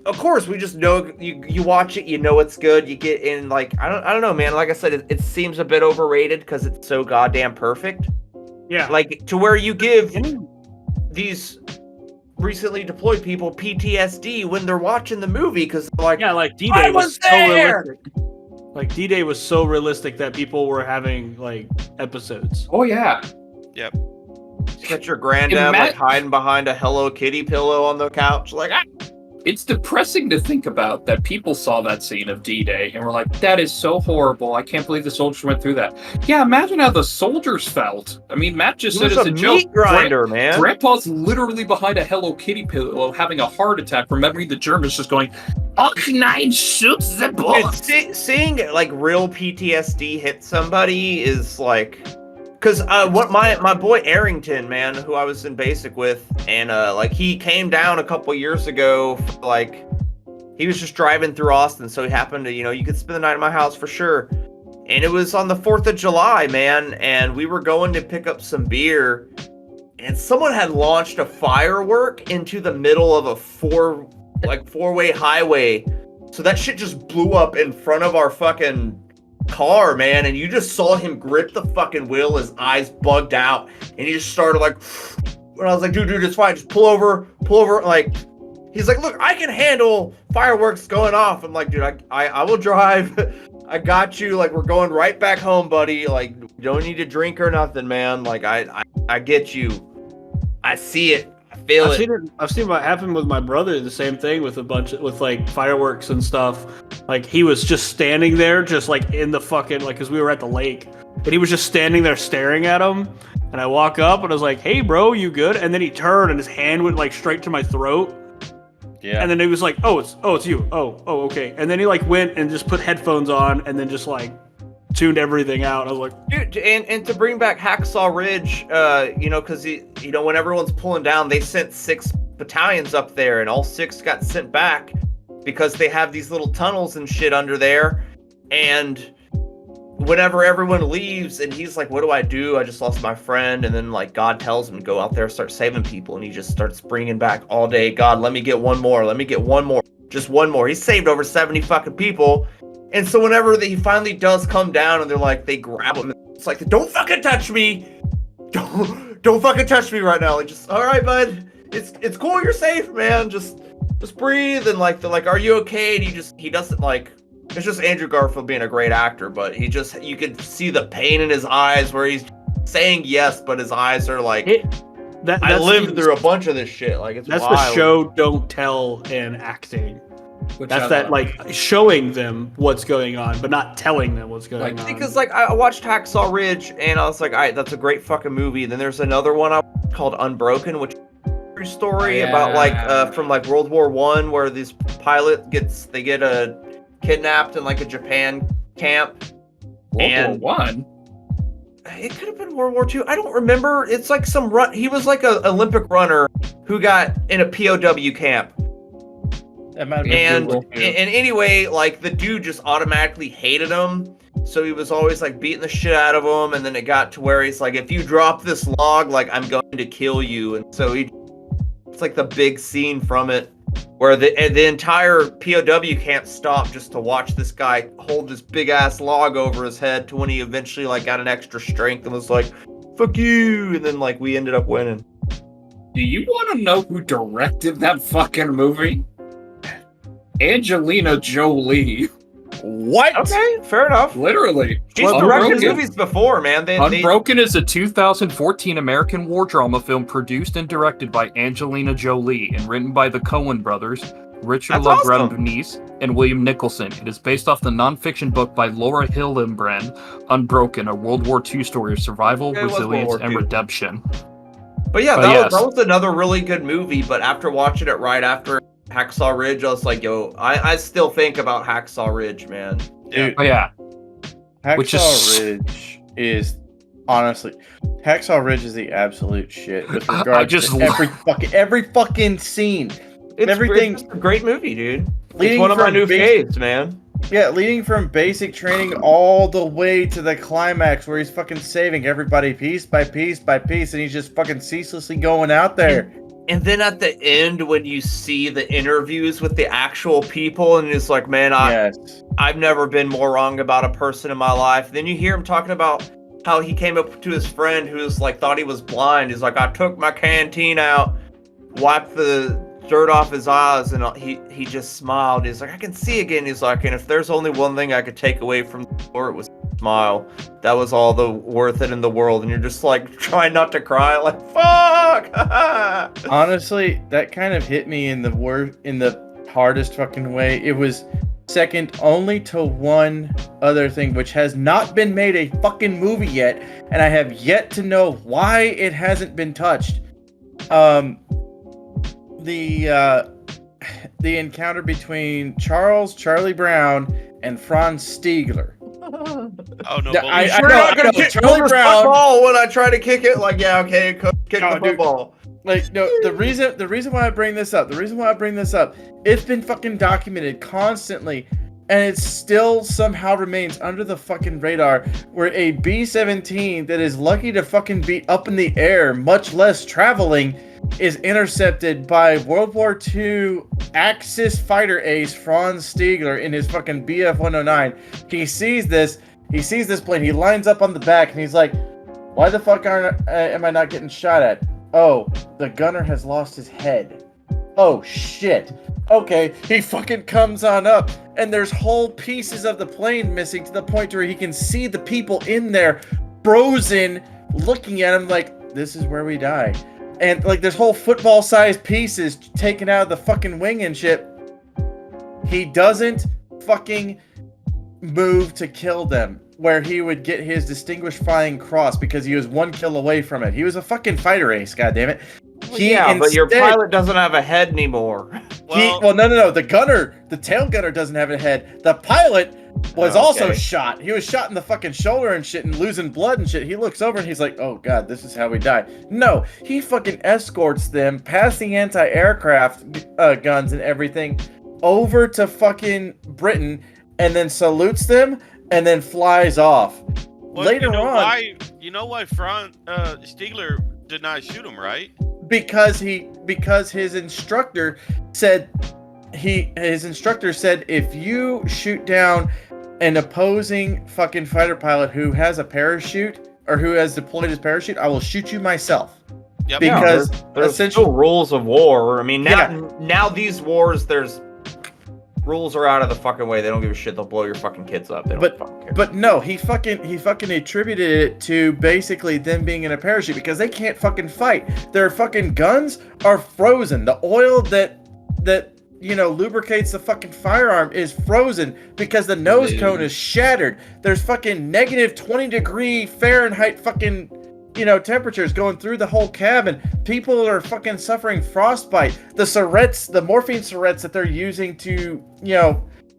of course, we just know you watch it, you know it's good. You get in like I don't know, man. Like I said, it seems a bit overrated because it's so goddamn perfect. Yeah. Like to where you give these recently deployed people PTSD when they're watching the movie because like Yeah, like D-Day I was was so there! realistic. Like D-Day was so realistic that people were having like episodes. Oh yeah. Get your granddad like hiding behind a Hello Kitty pillow on the couch, like ah! It's depressing to think about that people saw that scene of D-Day and were like, that is so horrible. I can't believe the soldiers went through that. Yeah, imagine how the soldiers felt. I mean, Matt just It said was it's a a joke. meat grinder, man. Grandpa's literally behind a Hello Kitty pillow having a heart attack, remembering the Germans just going, Ox-9 shoots the Dude, bullets. seeing like real PTSD hit somebody is like, cause what my boy Arrington, man, who I was in basic with, and like he came down a couple years ago, like he was just driving through Austin, so he happened to, you could spend the night at my house for sure, and it was on the 4th of July, man, and we were going to pick up some beer, and someone had launched a firework into the middle of a four-way highway, so that shit just blew up in front of our fucking car, man, and you just saw him grip the fucking wheel, his eyes bugged out, and he just started like, and I was like, dude, it's fine, just pull over, like, he's like, look, I can handle fireworks going off. I'm like, dude, I will drive, I got you, like, we're going right back home, buddy, like, you don't need to drink or nothing, man, like, I get you, I see it, I feel it. I've seen what happened with my brother. The same thing with with like fireworks and stuff. Like he was just standing there, just like in the fucking like, cause we were at the lake, and he was just standing there staring at him. And I walk up and I was like, "Hey, bro, you good?" And then he turned and his hand went like straight to my throat. Yeah. And then he was like, "Oh, it's you. Oh, okay." And then he like went and just put headphones on and then just like tuned everything out. I was like, dude, and to bring back Hacksaw Ridge, because when everyone's pulling down, they sent 6 battalions up there, and all 6 got sent back because they have these little tunnels and shit under there. And whenever everyone leaves, and he's like, "What do? I just lost my friend." And then like God tells him to go out there, start saving people, and he just starts bringing back all day. God, let me get one more. Just one more. He saved over 70 fucking people. And so whenever he finally does come down, and they're like, they grab him, it's like, don't fucking touch me, don't fucking touch me right now. Like, just all right, bud, it's cool, you're safe, man. Just breathe. And like, they're like, are you okay? And he doesn't like. It's just Andrew Garfield being a great actor, but you could see the pain in his eyes where he's saying yes, but his eyes are like, I lived through a bunch of this shit. Like that's wild. The show don't tell in acting. That's that like showing them what's going on, but not telling them what's going on. Because like I watched Hacksaw Ridge and I was like, all right, that's a great fucking movie. And then there's another one called Unbroken, which is a true story about like from like World War I, where this pilot gets kidnapped in like a Japan camp. World War I. It could have been World War II. I don't remember. It's like some run. He was like an Olympic runner who got in a POW camp. And anyway, like the dude just automatically hated him, so he was always like beating the shit out of him. And then it got to where he's like, if you drop this log, like I'm going to kill you. And so it's like the big scene from it where the entire POW camp stopped just to watch this guy hold this big ass log over his head to when he eventually like got an extra strength and was like, fuck you. And then like we ended up winning. Do you want to know who directed that fucking movie? Angelina Jolie. What? Okay, fair enough. Literally. She's directed movies before, man. Unbroken is a 2014 American war drama film produced and directed by Angelina Jolie and written by the Coen brothers, Richard That's LeBrun awesome. Bernice, and William Nicholson. It is based off the nonfiction book by Laura Hillenbrand, Unbroken, a World War II story of survival, It was World resilience, War and II. redemption. But yeah, But that, yes. that was another really good movie. But after watching it right after Hacksaw Ridge, I was like, yo, I still think about Hacksaw Ridge, man. Dude, Oh yeah, Hacksaw which is- Ridge is honestly, Hacksaw Ridge is the absolute shit with I regards just to every fucking scene. Everything- It's just a great movie, dude. It's Leading one of my from new basic- faves, man. Yeah, leading from basic training all the way to the climax where he's fucking saving everybody piece by piece by piece, and he's just fucking ceaselessly going out there. And then at the end, when you see the interviews with the actual people, and it's like, man, Yes. I've never been more wrong about a person in my life. Then you hear him talking about how he came up to his friend who was like, thought he was blind. He's like, I took my canteen out, wiped the dirt off his eyes, and he just smiled. He's like, I can see again. He's like, and if there's only one thing I could take away from the war, it was a smile. That was all the worth it in the world. And you're just like trying not to cry, like, fuck. Honestly, that kind of hit me in the hardest fucking way. It was second only to one other thing, which has not been made a fucking movie yet, and I have yet to know why it hasn't been touched. The encounter between Charlie Brown and Franz Stiegler. Oh no! Yeah, bullshit. I You're know, not gonna I know, kick Charlie the Brown- football when I try to kick it. Like, yeah, okay, kick No, the dude. football. Like, no, the reason why I bring this up, it's been fucking documented constantly, and it still somehow remains under the fucking radar, where a B-17 that is lucky to fucking be up in the air, much less traveling, is intercepted by World War II Axis fighter ace Franz Stiegler in his fucking BF-109. He sees this plane, he lines up on the back, and he's like, why the fuck am I not getting shot at? Oh, the gunner has lost his head. Oh, shit. Okay, he fucking comes on up, and there's whole pieces of the plane missing to the point where he can see the people in there frozen, looking at him like, this is where we die. And, like, there's whole football-sized pieces taken out of the fucking wing and shit. He doesn't fucking move to kill them, where he would get his Distinguished Flying Cross because he was one kill away from it. He was a fucking fighter ace, goddammit. But your pilot doesn't have a head anymore. No. The tail gunner doesn't have a head. The pilot was also shot. He was shot in the fucking shoulder and shit and losing blood and shit. He looks over and he's like, oh god, this is how we die. No, he fucking escorts them past the anti-aircraft guns and everything over to fucking Britain and then salutes them and then flies off. Well, Later you know on, why Franz Stiegler did not shoot him, right? because his instructor said if you shoot down an opposing fucking fighter pilot who has a parachute or who has deployed his parachute, I will shoot you myself. Yep. Because there's essentially, still rules of war. I mean, now these wars, there's rules are out of the fucking way. They don't give a shit. They'll blow your fucking kids up. They don't fucking care. But no, he fucking attributed it to basically them being in a parachute because they can't fucking fight. Their fucking guns are frozen. The oil that lubricates the fucking firearm is frozen because the nose cone is shattered. There's fucking negative 20-degree Fahrenheit fucking temperatures going through the whole cabin. People are fucking suffering frostbite. The morphine syrettes that they're using to,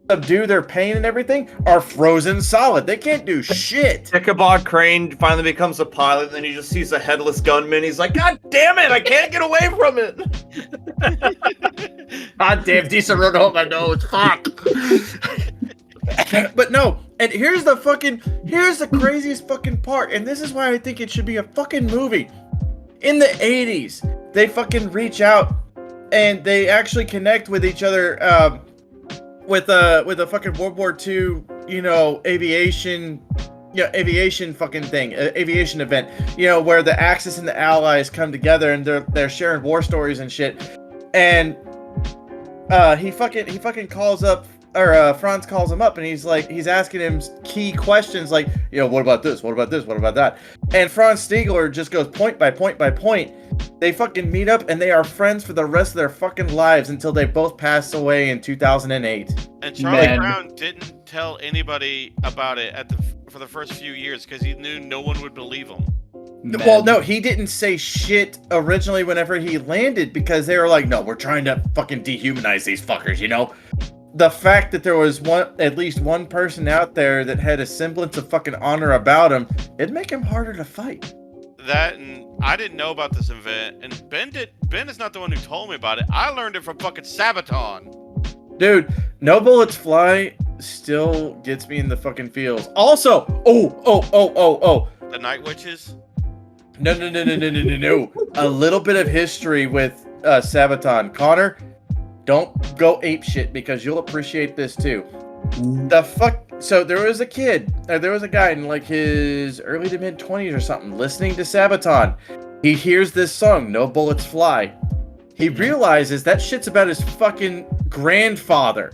subdue their pain and everything are frozen solid. They can't do shit. Ichabod Crane finally becomes a pilot, and then he just sees a headless gunman. He's like, God damn it, I can't get away from it. God damn, decent run on my nose. Fuck. But no, and here's the craziest fucking part, and this is why I think it should be a fucking movie. In the 80s, they fucking reach out and they actually connect with each other with a fucking World War II, aviation fucking thing, aviation event, where the Axis and the Allies come together and they're sharing war stories and shit. And he fucking calls up Franz calls him up and he's asking him key questions like, what about this? What about this? What about that? And Franz Stiegler just goes point by point by point. They fucking meet up and they are friends for the rest of their fucking lives until they both pass away in 2008. And Charlie Man. Brown didn't tell anybody about it for the first few years because he knew no one would believe him. Well, no, he didn't say shit originally whenever he landed because they were like, no, we're trying to fucking dehumanize these fuckers, The fact that there was at least one person out there that had a semblance of fucking honor about him, it'd make him harder to fight. That, and I didn't know about this event, and Ben is not the one who told me about it. I learned it from fucking Sabaton. Dude, No Bullets Fly still gets me in the fucking feels. Also, The Night Witches. No. A little bit of history with Sabaton. Connor, don't go ape shit because you'll appreciate this too. So there was a guy in like his early to mid 20s or something listening to Sabaton. He hears this song, No Bullets Fly. He realizes that shit's about his fucking grandfather.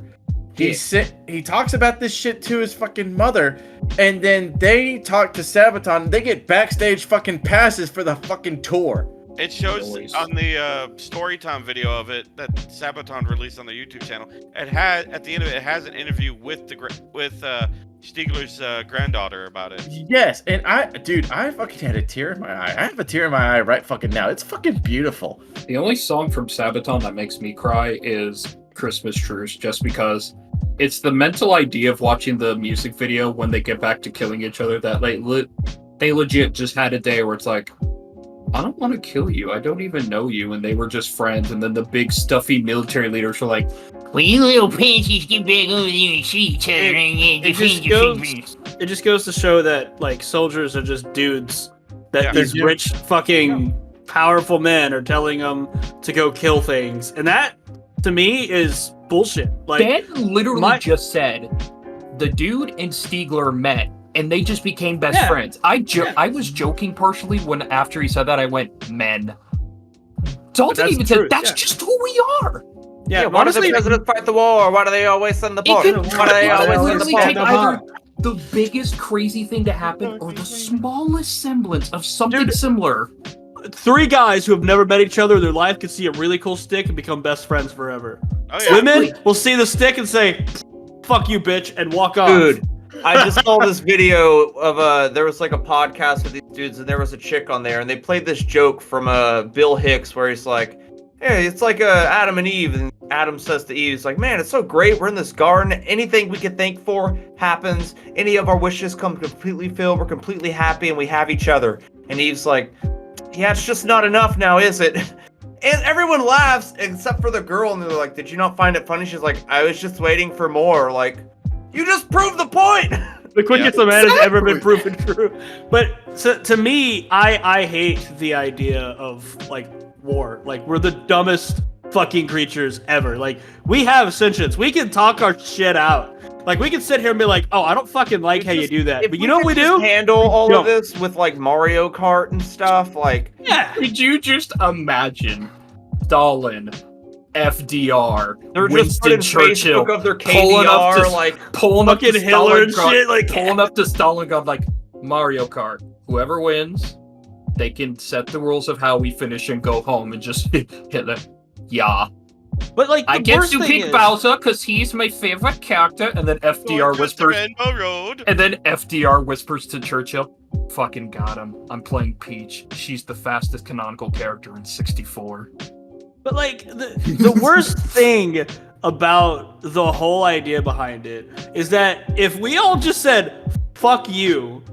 He talks about this shit to his fucking mother, and then they talk to Sabaton. They get backstage fucking passes for the fucking tour. It shows on the Storytime video of it that Sabaton released on the YouTube channel. It had at the end of it, it has an interview with Stiegler's granddaughter about it. Yes, and I fucking had a tear in my eye. I have a tear in my eye right fucking now. It's fucking beautiful. The only song from Sabaton that makes me cry is Christmas Truce, just because it's the mental idea of watching the music video when they get back to killing each other that they legit just had a day where it's like, I don't want to kill you. I don't even know you. And they were just friends. And then the big stuffy military leaders were like, well, you little pansies get back over there and see each other and defend your favorites. It just goes to show that like soldiers are just dudes. That these rich fucking powerful men are telling them to go kill things. And that to me is bullshit. Like Ben literally just said the dude and Stiegler met and they just became best friends. I was joking partially when after he said that I went, men. Dalton even said that's just who we are. Yeah, why do the presidents fight the war? Why do they always send the boat? Why do they always send the boat? Either the biggest crazy thing to happen or the smallest semblance of something similar. Three guys who have never met each other in their life can see a really cool stick and become best friends forever. Oh, yeah. Women will see the stick and say, fuck you, bitch, and walk off. Dude, I just saw this video of there was like a podcast with these dudes and there was a chick on there and they played this joke from Bill Hicks where he's like, hey, it's like Adam and Eve, and Adam says to Eve, he's like, man, it's so great, we're in this garden, anything we can thank for happens, any of our wishes come completely filled, we're completely happy, and we have each other. And Eve's like, yeah, it's just not enough now, is it? And everyone laughs except for the girl, and they're like, did you not find it funny? She's like, I was just waiting for more. Like, you just proved the point. The quickest a man has ever been proven true. But to me, I hate the idea of like war. Like, we're the dumbest fucking creatures ever. Like, we have sentience. We can talk our shit out. Like, we can sit here and be like, oh, I don't fucking like how you do that. But you know what we do? Handle all of this with like Mario Kart and stuff. Like, yeah. Could you just imagine Stalin, FDR, they're just Winston putting Churchill Facebook of their pulling up KDR, to like pulling up to fucking Hitler and Stalingrad, shit, like pulling up to Stalingrad like Mario Kart. Whoever wins, they can set the rules of how we finish and go home and just Hitler. Yeah. But like, I get to pick Bowser because he's my favorite character, and then FDR whispers. And then FDR whispers to Churchill, "Fucking got him. I'm playing Peach. She's the fastest canonical character in 64." But like, the worst thing about the whole idea behind it is that if we all just said "fuck you,"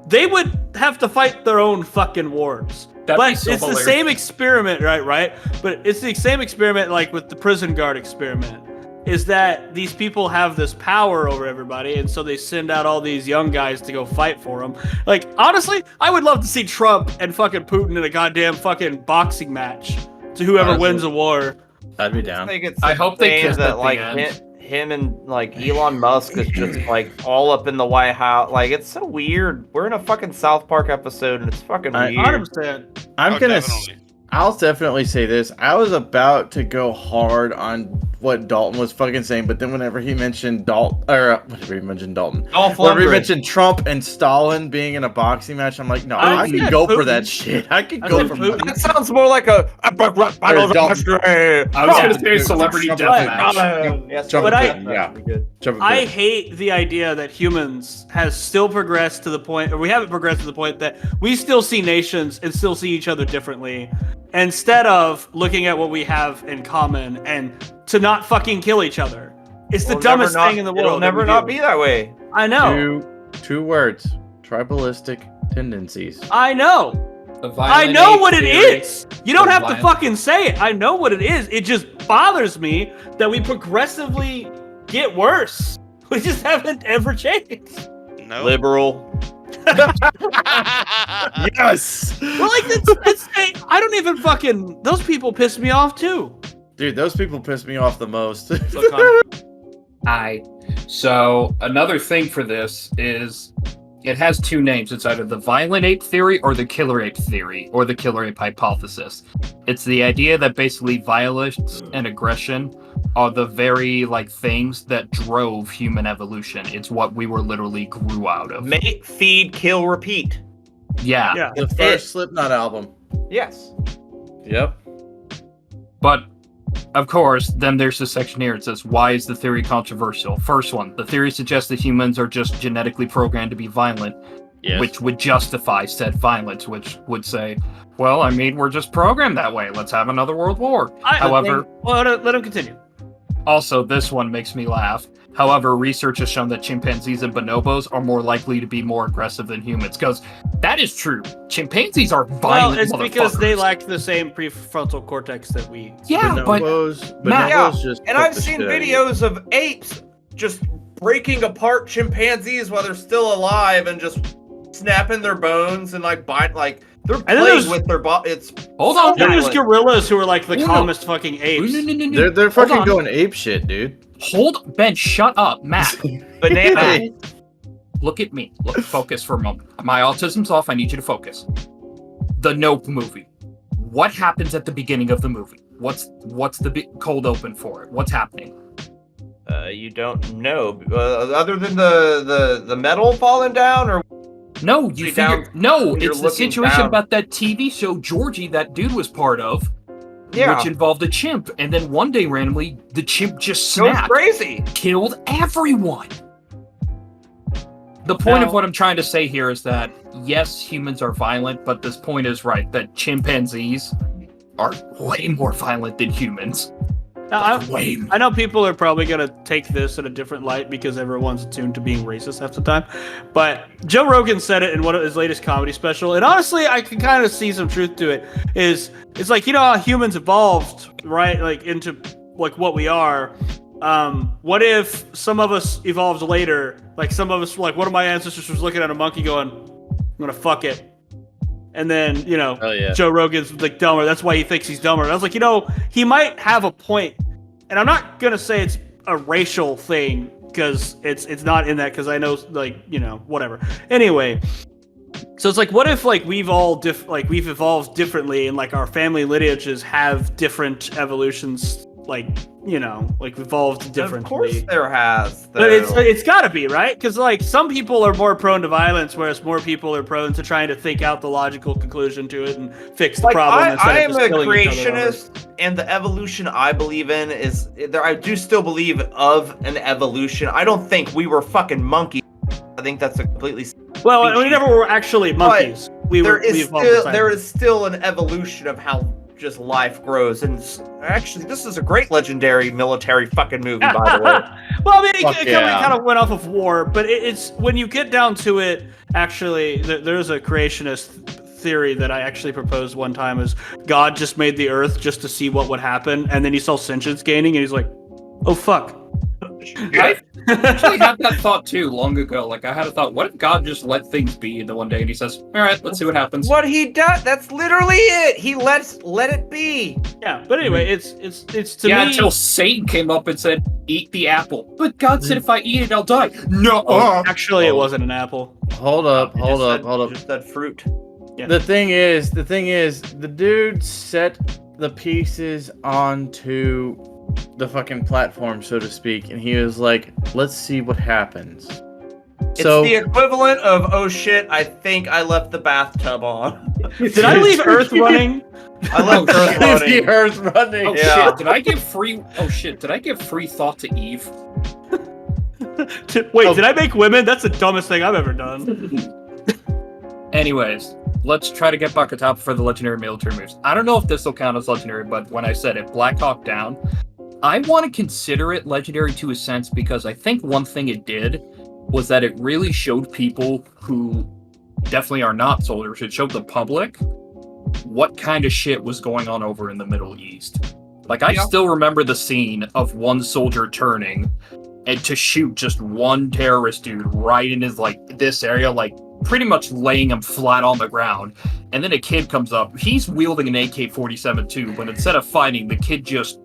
they would have to fight their own fucking wars. But it's the same experiment, right? But it's the same experiment like with the prison guard experiment, is that these people have this power over everybody, and so they send out all these young guys to go fight for them. Like, honestly, I would love to see Trump and fucking Putin in a goddamn fucking boxing match to whoever wins a war. I'd be down. I hope they kiss that at the like end. him and like Elon Musk is just like all up in the White House. Like, it's so weird. We're in a fucking South Park episode and it's fucking weird. 100%. I'll definitely say this. I was about to go hard on what Dalton was fucking saying, but then whenever he mentioned Dalton, or whenever he mentioned Dalton, Dolph whenever he Lundgren. mentioned Trump and Stalin being in a boxing match, I'm like, no, I I said could go for Putin. that shit. I could I go said for Putin. That sounds more like a battle of Dalton. history. I was Yeah. gonna say celebrity Trump- deathmatch. Yes, Trump But I- Putin, yeah. Trump and I Putin. hate the idea that humans has still progressed to the point, or we haven't progressed to the point that we still see nations and still see each other differently, instead of looking at what we have in common and to not fucking kill each other. It's the It'll dumbest never not- thing in the world. It'll that never we not do. be that way. I know. Two words: tribalistic tendencies. I know. The I violent know age what it theory. is. You don't The have to violent- fucking say it. I know what it is. It just bothers me that we progressively get worse. We just haven't ever changed. No. Liberal. Yes, Well, like I don't even fucking. Those people piss me off too. dude, those people piss me off the most. So, Connor, So another thing for this is it has two names. It's either the violent ape theory or the killer ape theory or the killer ape hypothesis. It's the idea that basically violence and aggression are the very things that drove human evolution. It's what we were literally grew out of. Mate, feed, kill, repeat. Yeah. yeah. The first Slipknot album. Yes. Yep. But of course, then there's this section here. It says, why is the theory controversial? First one, the theory suggests that humans are just genetically programmed to be violent, Yes. which would justify said violence, which would say, well, I mean, we're just programmed that way. Let's have another world war. However, well, let him continue. also, this one makes me laugh. However, research has shown that chimpanzees and bonobos are more likely to be more aggressive than humans, because that is true. Chimpanzees are Well, violent it's because they motherfuckers. lack the same prefrontal cortex that we. Yeah, but Matt- bonobos just And put I've the seen shit out of you. videos of apes just breaking apart chimpanzees while they're still alive and just snapping their bones and they're then playing there's- with their body. It's hold on. Then there's violent. gorillas who are like the Oh, no. calmest fucking apes. No. They're Hold fucking on. going ape shit, dude. Hold, Ben, shut up, Matt. banana. Matt, look at me. Look, focus for a moment. My autism's off. I need you to focus. The Nope movie. What happens at the beginning of the movie? What's the cold open for it? What's happening? You don't know other than the metal falling down, or No, you See, figure. down- No, when you're it's the looking situation down. about that TV show Georgie that dude was part of, yeah, which involved a chimp, and then one day randomly the chimp just goes snapped, crazy. killed everyone. The point Now- of what I'm trying to say here is that yes, humans are violent, but this point is right that chimpanzees are way more violent than humans. Now, Way more. I know people are probably gonna take this in a different light because everyone's attuned to being racist half the time, but Joe Rogan said it in one of his latest comedy special, and honestly, I can kind of see some truth to it. It's like, you know how humans evolved, right? Like into like what we are. What if some of us evolved later? Like some of us, like one of my ancestors was looking at a monkey going, "I'm gonna fuck it," and then Hell yeah. Joe Rogan's like dumber. That's why he thinks he's dumber. And I was like, he might have a point. And I'm not gonna say it's a racial thing because it's not in that because I know whatever. Anyway, so it's like, what if we've all we've evolved differently and like our family lineages have different evolutions, we've evolved differently. Of course, there has. But though. it's got to be, right? Because some people are more prone to violence, whereas more people are prone to trying to think out the logical conclusion to it and fix the problem. instead I of am just a killing each other over. creationist, and the evolution I believe in is there. I do still believe of an evolution. I don't think we were fucking monkeys. I think that's a completely. Well, we species. never were actually monkeys. We evolved There is still an evolution of how just life grows, and actually, this is a great legendary military fucking movie, by the way. Well, I mean, Fuck it yeah. kind of went off of war, but it's when you get down to it. Actually, there's a creationist theory that I actually proposed one time: is God just made the Earth just to see what would happen, and then he saw sentience gaining, and he's like, "Oh fuck." I actually had that thought too long ago. Like I had a thought, what if God just let things be, and then one day and he says, "All right, let's see what happens." What he does, that's literally it. He let it be. Yeah, but anyway, it's to Yeah, me. until Satan came up and said, "Eat the apple." But God said, "If I eat it, I'll die." No. Actually, it wasn't an apple. Hold up. Just that fruit. Yeah. The thing is, the dude set the pieces onto the fucking platform, so to speak, and he was like, "Let's see what happens." It's the equivalent of, oh shit, I think I left the bathtub on. Did I leave Earth running? I left Earth running. the Earth running. Oh Yeah. shit! Did I give free? Oh shit! Did I give free thought to Eve? Wait, did I make women? That's the dumbest thing I've ever done. Anyways, let's try to get back on top for the legendary military moves. I don't know if this will count as legendary, but when I said it, Black Hawk Down, I want to consider it legendary to a sense because I think one thing it did was that it really showed people who definitely are not soldiers. It showed the public what kind of shit was going on over in the Middle East. Like, I still remember the scene of one soldier turning and to shoot just one terrorist dude right in his, like, this area, like, pretty much laying him flat on the ground. And then a kid comes up. He's wielding an AK-47 too, but instead of fighting, the kid just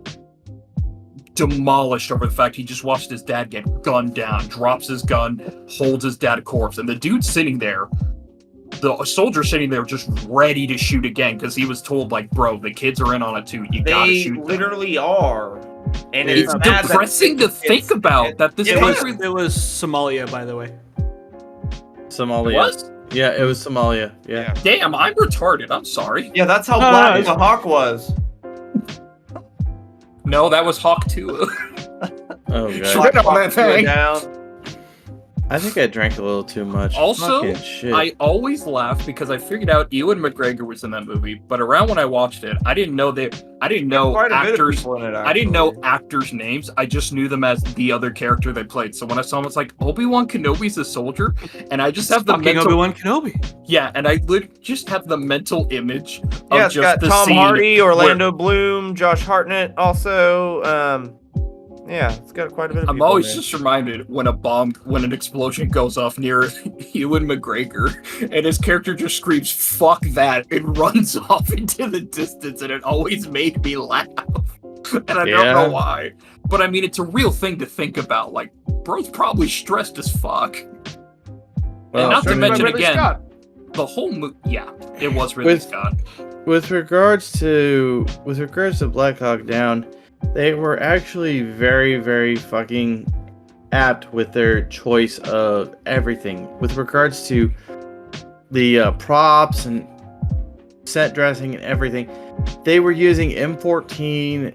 demolished over the fact he just watched his dad get gunned down, drops his gun, holds his dad corpse, and the dude sitting there, the soldier sitting there just ready to shoot again because he was told, like, bro, the kids are in on it too, you gotta shoot them. They literally are. And It's bad that depressing to think about that this country... It was Somalia, by the way. Somalia. What? Yeah, it was Somalia. Yeah. Damn, I'm retarded, I'm sorry. Yeah, that's how No, black no, the hawk was. No, that was Hawk 2. Oh god. Black on Hawk that threw it thing. down. I think I drank a little too much. Also, Fucking shit. I always laugh because I figured out Ewan McGregor was in that movie, but around when I watched it, I didn't know Quite a bit of actors. people in it, I didn't know actually. actors' names. I just knew them as the other character they played. So when I saw him, it's like Obi-Wan Kenobi's a soldier, and I just have the Fucking mental. Obi-Wan Kenobi. Yeah, and I just have the mental image of Yeah, it's just got the Tom scene Hardy, where- Orlando Bloom, Josh Hartnett also. Yeah, it's got quite a bit of I'm people always in it. just reminded when an explosion goes off near Ewan McGregor, and his character just screams "fuck that" and runs off into the distance, and it always made me laugh. And I don't know why, but I mean, it's a real thing to think about. Like, bro's probably stressed as fuck. Well, and not to certainly mention Ridley again, Scott. the whole movie. Yeah, it was Ridley With- Scott. With regards to Black Hawk Down, they were actually very, very fucking apt with their choice of everything. With regards to the props and set dressing and everything, they were using M14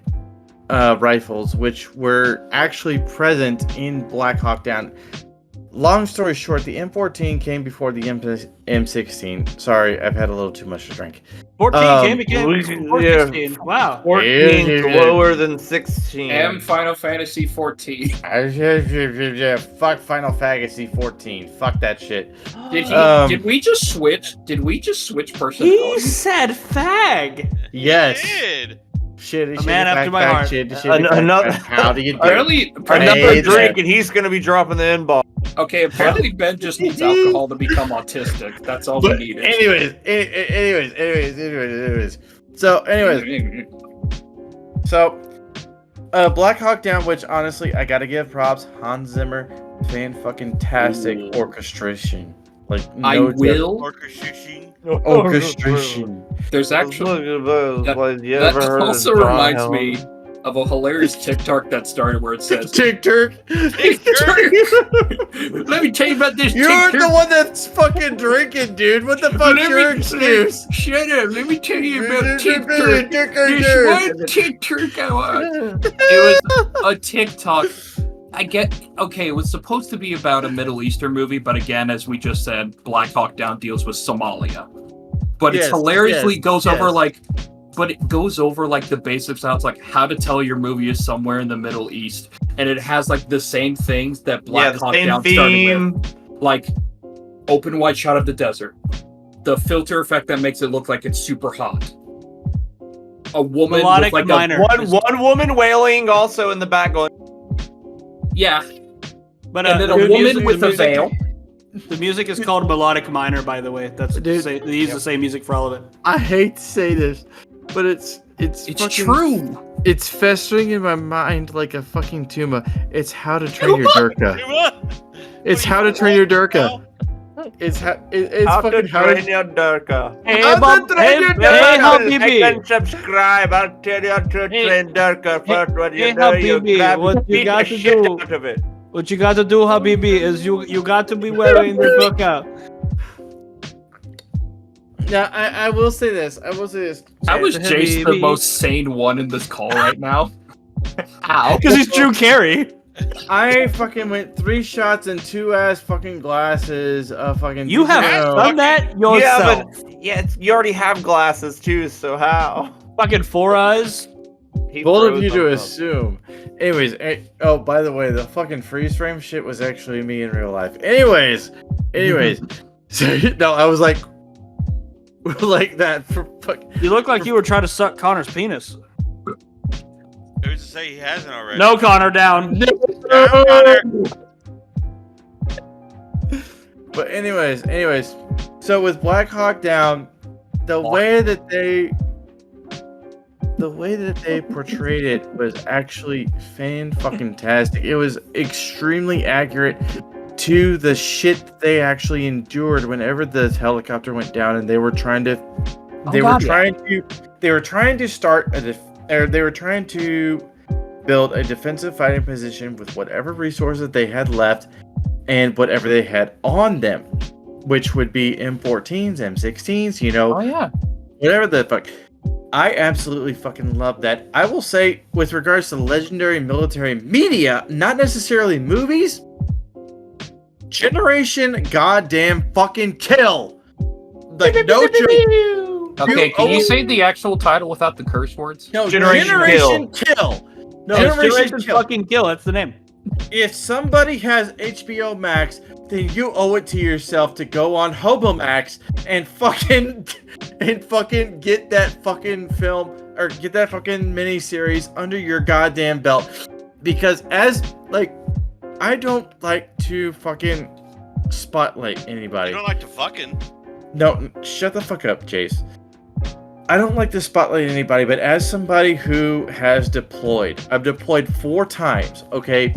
rifles, which were actually present in Black Hawk Down. Long story short, the M14 came before the M16. Sorry, I've had a little too much to drink. 14 came we- again. yeah. 16. Wow. 14 Yeah. lower than 16. And Final Fantasy 14. Fuck Final Fantasy 14. Fuck that shit. Did we just switch? Did we just switch He personalities? said fag. Yes. Did. Shitty, A man after my heart. Another- How do you do it? Apparently, Another Hey, drink, and he's gonna be dropping the N-ball. okay, apparently Ben just needs alcohol to become autistic. That's all he But needed. anyways. So, Black Hawk Down, which honestly, I gotta give props. Hans Zimmer, fan-fucking-tastic Ooh. orchestration. Like, I no will. orchestration. There's actually that you ever heard of also John reminds Helen? me of a hilarious TikTok that started where it says, TikTok. "Let me tell you about this You're TikTok." the one that's fucking drinking, dude. What the fuck's your excuse? Shut up! Let me tell you about TikTok. There's one TikTok I watched. It was a TikTok. It was supposed to be about a Middle Eastern movie, but again, as we just said, Black Hawk Down deals with Somalia. But Yes, it's hilariously yes, goes over yes. like, but it goes over like the basics. How it's like how to tell your movie is somewhere in the Middle East, and it has like the same things that Black the Hawk same Down started theme. with, like open wide shot of the desert, the filter effect that makes it look like it's super hot. A woman Melodic with like minor. One woman wailing also in the back going. yeah, But and then the a woman music- with the a music- veil. The music is called melodic minor, by the way. That's Dude. they use the same music for all of it. I hate to say this, but it's It's fucking, true. It's festering in my mind like a fucking tumor. It's how to train your Durka. It's how to train your Durka. It's How to fucking how train your Durka. Hey, How to Bob, train hey, your hey, Durka. Like Habibi. and subscribe. I'll tell you how to Hey, train Durka. First, what hey, you do, you Habibi, grab what you beat got the to shit do? out of it. What you got to do, Habibi, is you got to be wearing the burqa. Now, I will say this. I will say this. How is Jace the Habibi. most sane one in this call right now? How? Because he's Drew Carey. I fucking went 3 shots and 2 ass fucking glasses of fucking. You have Disaronno. done that Yeah, yourself. but you already have glasses too. So how? Fucking 4 eyes. He Bold of froze you to them. assume. Anyways, oh, by the way, the fucking freeze frame shit was actually me in real life. Anyways, so no, I was like that for fuck. You look like you were trying to suck Connor's penis. Who's to say he hasn't already? No, Connor, down. Down, Connor. But anyways, so with Black Hawk Down, the way that they portrayed it was actually fan-fucking-tastic. It was extremely accurate to the shit that they actually endured whenever the helicopter went down, and they were trying to build a defensive fighting position with whatever resources they had left and whatever they had on them, which would be M14s, M16s, Oh yeah. whatever the fuck. I absolutely fucking love that. I will say, with regards to legendary military media, not necessarily movies, Generation goddamn fucking kill. Like, no joke. Okay, can you say the actual title without the curse words? No, Generation Kill. No, Generation it's Kill. fucking kill. That's the name. If somebody has HBO Max, then you owe it to yourself to go on Hobo Max and fucking get that fucking film or get that fucking miniseries under your goddamn belt. Because I don't like to fucking spotlight anybody. You don't like to fucking. No, shut the fuck up, Jace. I don't like to spotlight anybody, but as somebody who has deployed, I've deployed 4 times, okay?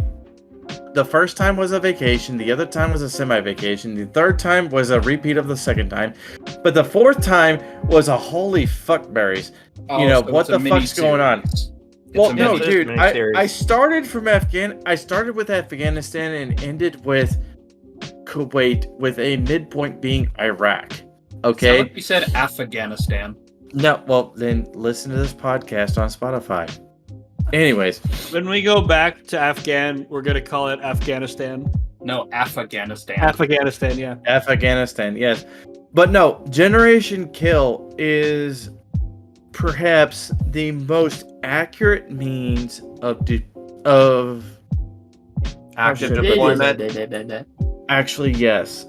The first time was a vacation, the other time was a semi-vacation, the third time was a repeat of the second time, but the 4th time was a holy fuckberries. Oh, know, so what it's a the fuck's going on? miniseries. It's Well, a no, mini- dude, miniseries. I started with Afghanistan and ended with Kuwait, with a midpoint being Iraq. Okay? Someone you said Afghanistan. No, well, then listen to this podcast on Spotify. Anyways, When we go back to Afghan, we're gonna call it Afghanistan. No, Afghanistan. Afghanistan, yeah. Afghanistan, yes. But no, Generation Kill is perhaps the most accurate means of Active shit. deployment. Actually, yes.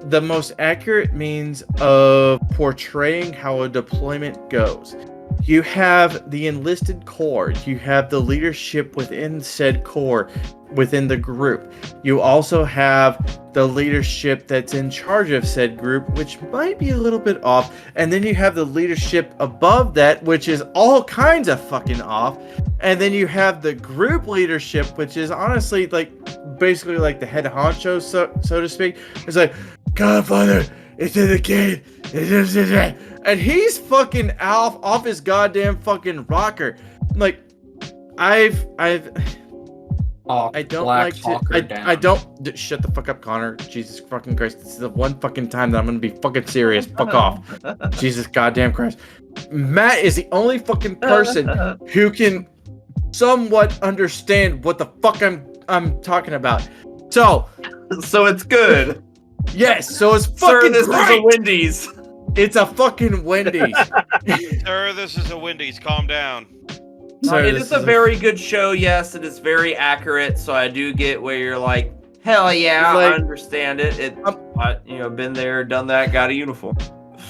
The most accurate means of portraying how a deployment goes. You have the enlisted corps, you have the leadership within said corps, within the group. You also have the leadership that's in charge of said group, which might be a little bit off. And then you have the leadership above that, which is all kinds of fucking off. And then you have the group leadership, which is honestly basically like the head honcho, so to speak. It's like, Godfather, it's in the gate. And he's fucking off his goddamn fucking rocker. Like, I don't like to. I don't. Shut the fuck up, Connor. Jesus fucking Christ. This is the one fucking time that I'm gonna be fucking serious. Fuck off. Jesus goddamn Christ. Matt is the only fucking person who can somewhat understand what the fuck I'm talking about. So So it's good. yes. So it's Sir, fucking this is a great. Wendy's. It's a fucking Wendy's. Sir, this is a Wendy's. Calm down. So It this is a very good show. Yes, it is very accurate. So I do get where you're like, hell yeah, Like, I understand it. Been there, done that, got a uniform.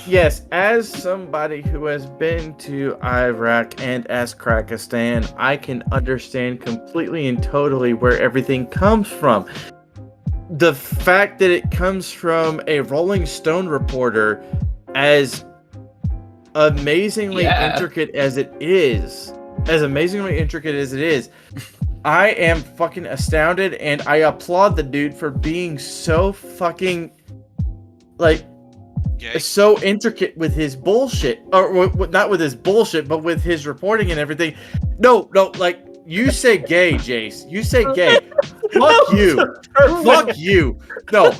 Yes, as somebody who has been to Iraq and Afghanistan, I can understand completely and totally where everything comes from. The fact that it comes from a Rolling Stone reporter, as amazingly intricate as it is, I am fucking astounded, and I applaud the dude for being so fucking like Gay. so intricate with his bullshit, or not with his bullshit, but with his reporting and everything. No, like you say gay, Jace. You say gay. Fuck you. Fuck you. No.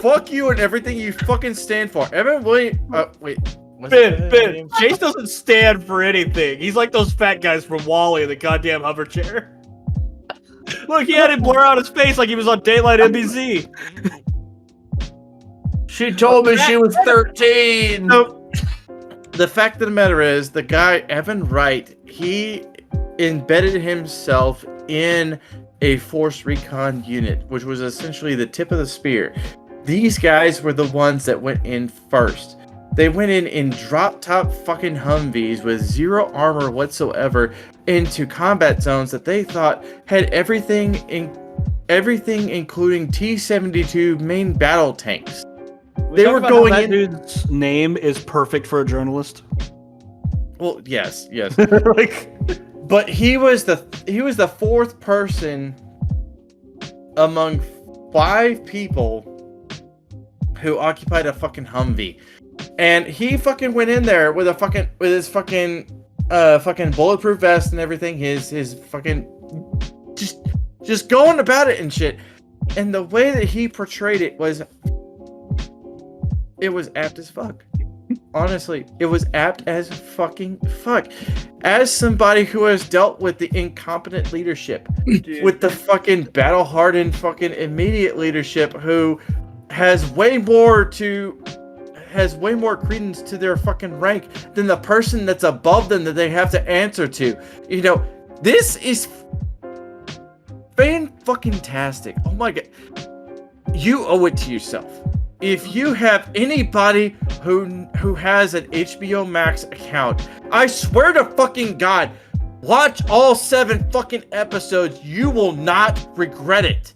Fuck you and everything you fucking stand for. Evan Williams. Wait. Ben, Jace doesn't stand for anything. He's like those fat guys from Wall-E in the goddamn hover chair. Look, he had it blur out his face like he was on Daylight NBC. She told me she was 13. The fact of the matter is, the guy, Evan Wright, he embedded himself in a Force Recon unit, which was essentially the tip of the spear. These guys were the ones that went in first. They went in drop-top fucking Humvees with zero armor whatsoever into combat zones that they thought had everything including T-72 main battle tanks. They were going in. That dude's name is perfect for a journalist. Well, yes. Like, But he was the fourth person among 5 people who occupied a fucking Humvee. And he fucking went in there with his fucking bulletproof vest and everything, his fucking just going about it and shit. And the way that he portrayed it was apt as fuck. Honestly, it was apt as fucking fuck. As somebody who has dealt with the incompetent leadership, with the fucking battle-hardened fucking immediate leadership who has way more credence to their fucking rank than the person that's above them that they have to answer to. You know, this is fan-fucking-tastic. Oh my god. You owe it to yourself. If you have anybody who has an HBO Max account, I swear to fucking God, watch all 7 fucking episodes. You will not regret it.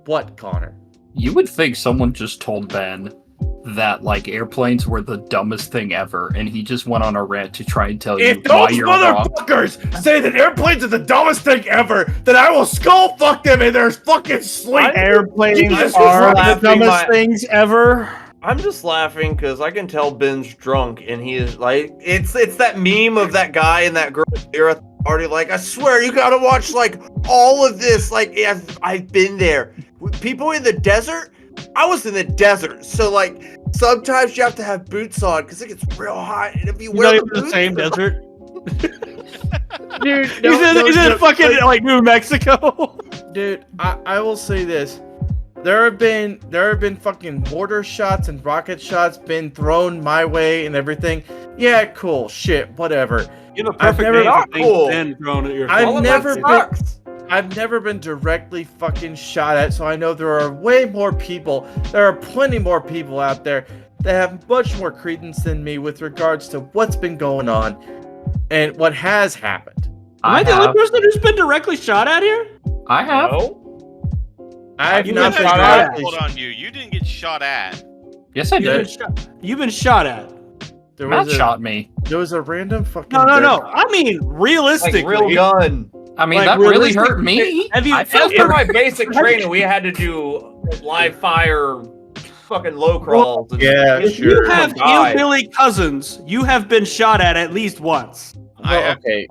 What, Connor? You would think someone just told Ben that like airplanes were the dumbest thing ever, and he just went on a rant to try and tell you If why those you're wrong. motherfuckers say that airplanes are the dumbest thing ever, then I will skull fuck them in their fucking sleep. airplanes Jesus are Christ. the dumbest things ever. I'm just laughing because I can tell Ben's drunk, and he is like, it's that meme of that guy and that girl here at the party. Like, I swear you gotta watch like all of this. Like, I've been there. With people in the desert. I was in the desert, so like sometimes you have to have boots on because it gets real hot, and if you He's wear not the even boots, the same desert. Dude, He's in fucking like New Mexico. Dude, I will say this. There have been fucking mortar shots and rocket shots been thrown my way and everything. Yeah, cool, shit, whatever. You have a I've perfect never- name for Not things cool. Ben thrown at your I've all of never that been- sucks. I've never been directly fucking shot at, so I know there are way more people. There are plenty more people out there that have much more credence than me with regards to what's been going on and what has happened. Am I the only person who's been directly shot at here? I have. No? I've You not been been shot at? directly Hold on, you didn't get shot at. Yes, I did. You've been shot at. There Matt was a, shot me. There was a random fucking. No. dirt- I mean, realistically. Like real gun. I mean, Like, that really realistic- hurt me. Have you I felt In hurt. my basic training, we had to do live fire, fucking low crawls. And Yeah, If sure. you have Die. hillbilly cousins, you have been shot at least once. I Well, have- okay,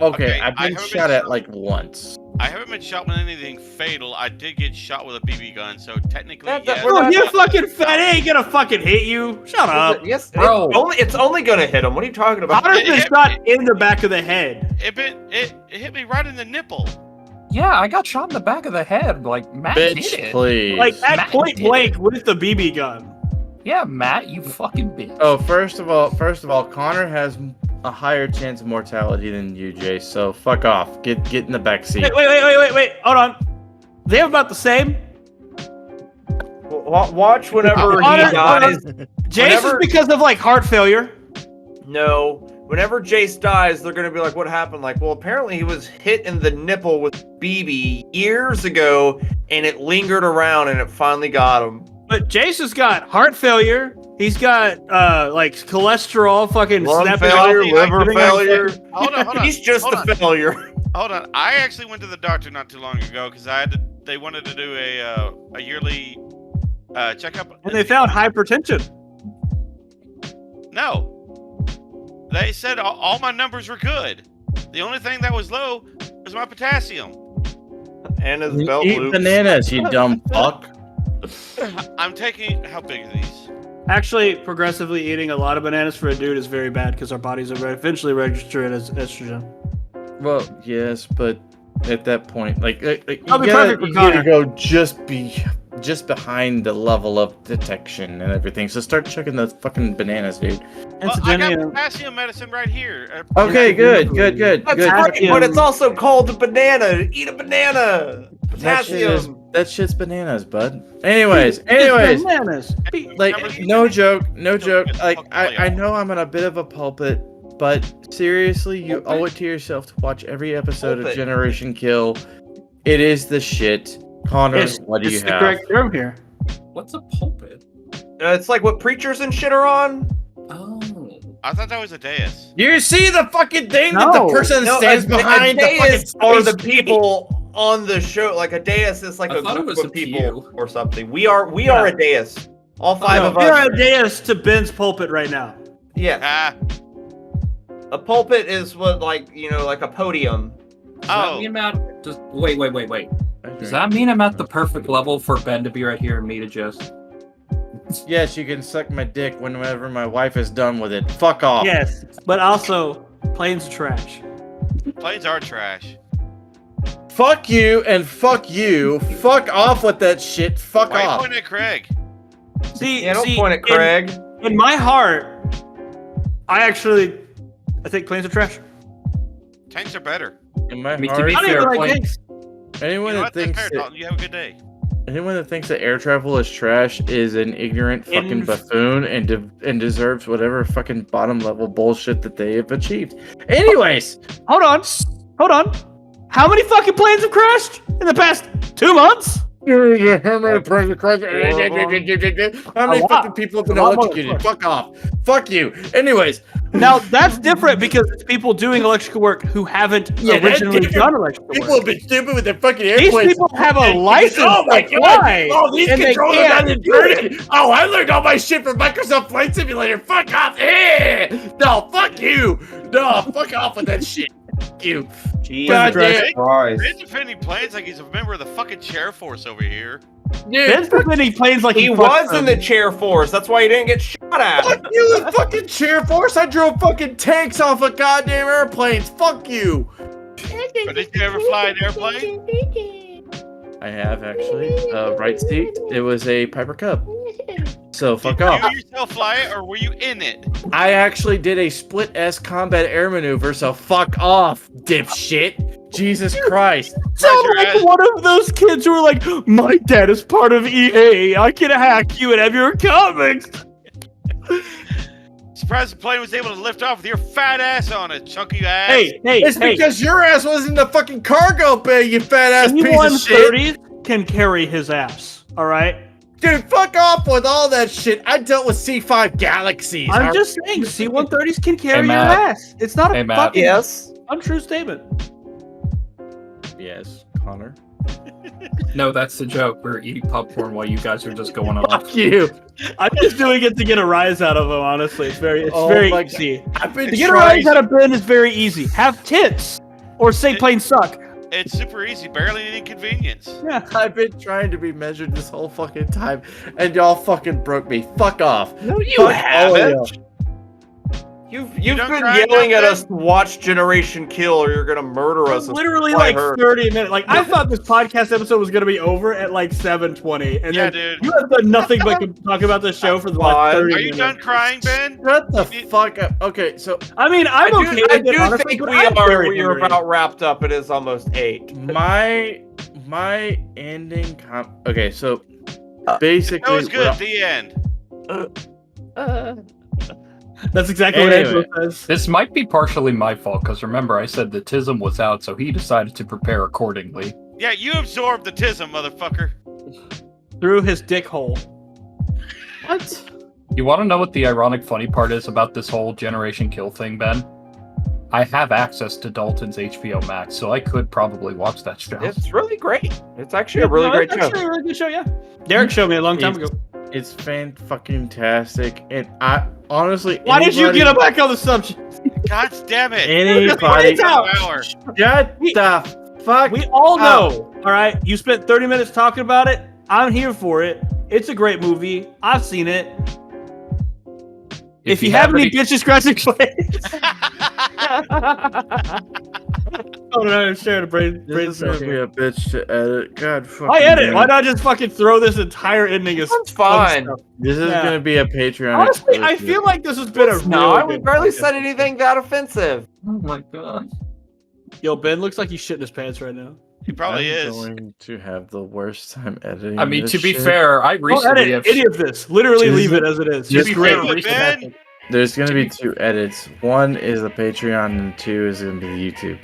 Okay, I've I been haven't shot been at shot- like once. I haven't been shot with anything fatal. I did get shot with a BB gun, so technically, That- yes. we're Oh, not- you fucking fat ain't gonna fucking hit you. Shut up. Yes, Bro. it's only gonna hit him. What are you talking about? Connor's been it- shot in the back of the head. It hit me right in the nipple. Yeah, I got shot in the back of the head. Like Matt did it. Please. Like at Matt point did blank with the BB gun. Yeah, Matt, you fucking bitch. Oh, first of all, Connor has a higher chance of mortality than you, Jay. So fuck off. Get in the back seat. Wait. Hold on. They have about the same. Watch whenever he Honor- dies. Jace is Whenever- because of like heart failure. No. Whenever Jace dies, they're gonna be like, "What happened?" Like, well, apparently he was hit in the nipple with BB years ago, and it lingered around, and it finally got him. But Jace has got heart failure. He's got like cholesterol, fucking Lung snapping failure, out- liver everything like failure. that. Hold on. He's just hold a on. failure. Hold on. I actually went to the doctor not too long ago because they wanted to do a yearly check up. And they found hypertension. No. They said all my numbers were good. The only thing that was low was my potassium. And his belt Eat loops. bananas, you dumb fuck. I'm taking. How big are these? Actually, progressively eating a lot of bananas for a dude is very bad because our bodies are eventually registered as estrogen. Well, yes, but at that point, like you I'll be gotta, perfect for you gotta Connor. go just behind the level of detection and everything. So start checking those fucking bananas, dude. Well, I got Incidentally, potassium medicine right here. Okay, good. That's great, but it's also called a banana. Eat a banana. Potassium. That shit's bananas, bud. Anyways, bananas. like no joke. Like I know I'm on a bit of a pulpit, but seriously, you owe it to yourself to watch every episode of Pulpit. Generation Kill. It is the shit. Connor, what do you It's the have? correct term here. What's a pulpit? It's like what preachers and shit are on. Oh. I thought that was a dais. You see the fucking thing that the No. person stands behind the fucking dais are the space people on the show. Like a dais is like I a thought it group was of a people pew. or something. We are a dais. All five of We us. are a dais to Ben's pulpit right now. Yeah. Ah. A pulpit is what, like, you know, like a podium. Does that mean I'm at, wait. Does that mean I'm at the perfect level for Ben to be right here and me to just... Yes, you can suck my dick whenever my wife is done with it. Fuck off. Yes, but also planes are trash. Planes are trash. Fuck you and fuck you. Fuck off with that shit. Fuck Why are you off. pointing at Craig? See, Yeah, don't point at Craig. In my heart, I think planes are trash. Tanks are better. In my I mean, to heart, be I don't fair, even like planes... tanks. anyone You know that what? That's thinks fair, that, Dalton. You have a good day. anyone that thinks that air travel is trash is an ignorant fucking buffoon and deserves whatever fucking bottom level bullshit that they have achieved. Anyways, Hold on. How many fucking planes have crashed in the past 2 months? how many lot. fucking people have been A lot more, electrocuted? of Fuck off. Fuck you. Anyways, Now that's different because it's people doing electrical work who haven't Yeah, that's originally different. done electrical people work. have been stupid with their fucking These airplanes. people have a license Oh my to god! fly, Oh, these and they controls are can't not inverted! Oh, I learned all my shit from Microsoft Flight Simulator! Fuck off! No, fuck you! No, fuck off with that shit! Fuck you! God damn. Christ. Ben's defending planes like he's a member of the fucking chair force over here. Ben's Dude, defending planes like He fucked was in them. the chair force. That's why he didn't get shot at. fuck you, the fucking chair force! I drove fucking tanks off of goddamn airplanes! Fuck you! But did you ever fly an airplane? I have actually. Right seat. It was a Piper Cub. So fuck Did off. you yourself fly it, or were you in it? I actually did a split S combat air maneuver, so fuck off, dipshit. Jesus Christ. Sound Pleasure, like Ed. one of those kids who are like, my dad is part of EA. I can hack you and have your comics. Surprised the plane was able to lift off with your fat ass on it, chunky ass. Hey, It's because your ass was in the fucking cargo bay, you fat ass piece of shit. C-130 can carry his ass. All right. Dude, fuck off with all that shit. I dealt with C5 Galaxies. I'm just saying, C-130s can carry your Matt. ass. It's not a Hey, Matt. fucking Yes. untrue statement. Yes, Connor. No, that's the joke. We're eating popcorn while you guys are just going off. Fuck you. I'm just doing it to get a rise out of him. Honestly, it's very Oh my easy. I've been To get a trying. rise out of Ben is very easy. Have tits, or say planes suck. It's super easy, barely an inconvenience. Yeah. I've been trying to be measured this whole fucking time, and y'all fucking broke me. Fuck off. No, you Fuck all of haven't. y'all. You've don't been cry yelling enough, at Ben? us to watch Generation Kill, or you're gonna murder us. Literally That's what I like heard. 30 minutes. Like I thought this podcast episode was gonna be over at like 7:20, and Yeah, then dude. you have done nothing but talk about the show for the last Fine. 30 Are you minutes. done crying, Ben? Shut the fuck up. Okay, so I mean, I'm I okay do, I with it, do honestly, think but we I'm are. very We're hungry. about wrapped up. It is almost 8. my ending okay, so basically That was good. well, The end. That's exactly Anyway. what Angelo says. This might be partially my fault, because remember, I said the TISM was out, so he decided to prepare accordingly. Yeah, you absorbed the tism, motherfucker. Through his dick hole. what? You want to know what the ironic funny part is about this whole Generation Kill thing, Ben? I have access to Dalton's HBO Max, so I could probably watch that show. It's really great. It's actually a really great it's show. actually a really good show. Yeah, Derek showed me a long time ago. It's fan-fucking-tastic, and I honestly. Why did you get back on the subject? God damn it! Anybody? Hour. Shut the fuck. We all know. All right, you spent 30 minutes talking about it. I'm here for it. It's a great movie. I've seen it. If you have any bitches scratching plays. Oh no, I'm sharing a brain. This is gonna be a bitch to edit. God fucking. I edit. damn Why it. not just fucking throw this entire ending as That's fun fine. stuff? This is Yeah. gonna be a Patreon. Honestly, I exclusive. feel like this has been a No, really we good barely podcast. said anything that offensive. Oh my god. Yo, Ben looks like he's shitting his pants right now. He probably I'm is. going to have the worst time editing. I mean, this to be shit. fair, I Don't recently edit have any of this. Literally Just- leave it as it is. just It's great. Do it, Ben. There's gonna be 2 edits. One is the Patreon, and 2 is gonna be the YouTube.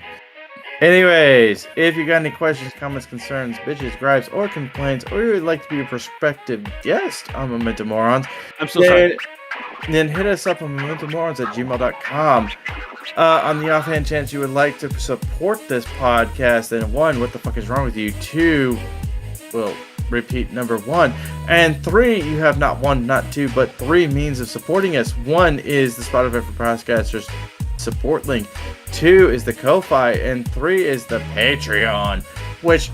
Anyways, if you got any questions, comments, concerns, bitches, gripes, or complaints, or you would like to be a prospective guest on Momentum Morons, I'm so sorry. then hit us up on momentummorons@gmail.com. On the offhand chance you would like to support this podcast, then 1, what the fuck is wrong with you? 2, well, repeat number 1. And 3, you have not 1, not 2, but 3 means of supporting us. 1 is the Spotify for Podcasters support link. 2 is the Ko-Fi, and 3 is the Patreon, which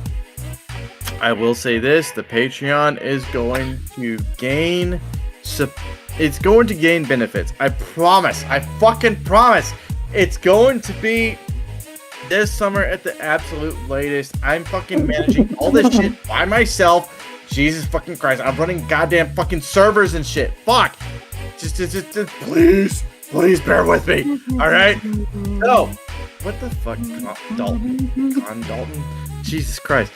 I will say this, the Patreon is going to gain it's going to gain benefits. I promise. I fucking promise. It's going to be this summer at the absolute latest. I'm fucking managing all this shit by myself. Jesus fucking Christ. I'm running goddamn fucking servers and shit. Fuck. Just please bear with me. All right? So, what the fuck, Dalton? Jesus Christ.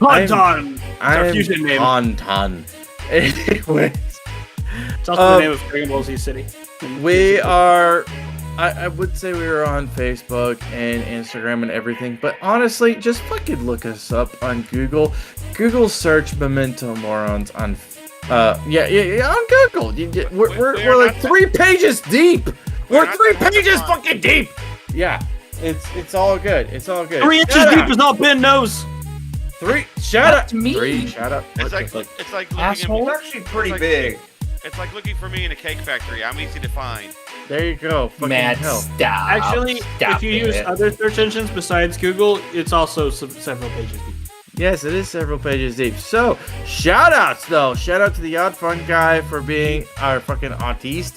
Anton. Our I'm fusion name. Anton. Anyways. It's also the name of Dragon Ball Z City. We are, I would say we are on Facebook and Instagram and everything, but honestly, just fucking look us up on Google. Google search Memento Morons on, on Google. We're like 3 pages deep. We're 3 pages fucking deep. Yeah, it's all good. It's all good. 3 inches Shut deep up. is all Ben knows. 3. Shut up. That's me. 3. Shut up. It's like looking Asshole. It's actually pretty like- big. It's like looking for me in a cake factory. I'm easy to find. There you go. Fucking Matt, hell. stop. Actually, Stop if you use it. other search engines besides Google, it's also several pages deep. Yes, it is several pages deep. So, shout outs though. Shout out to the Odd Fun guy for being our fucking autiste.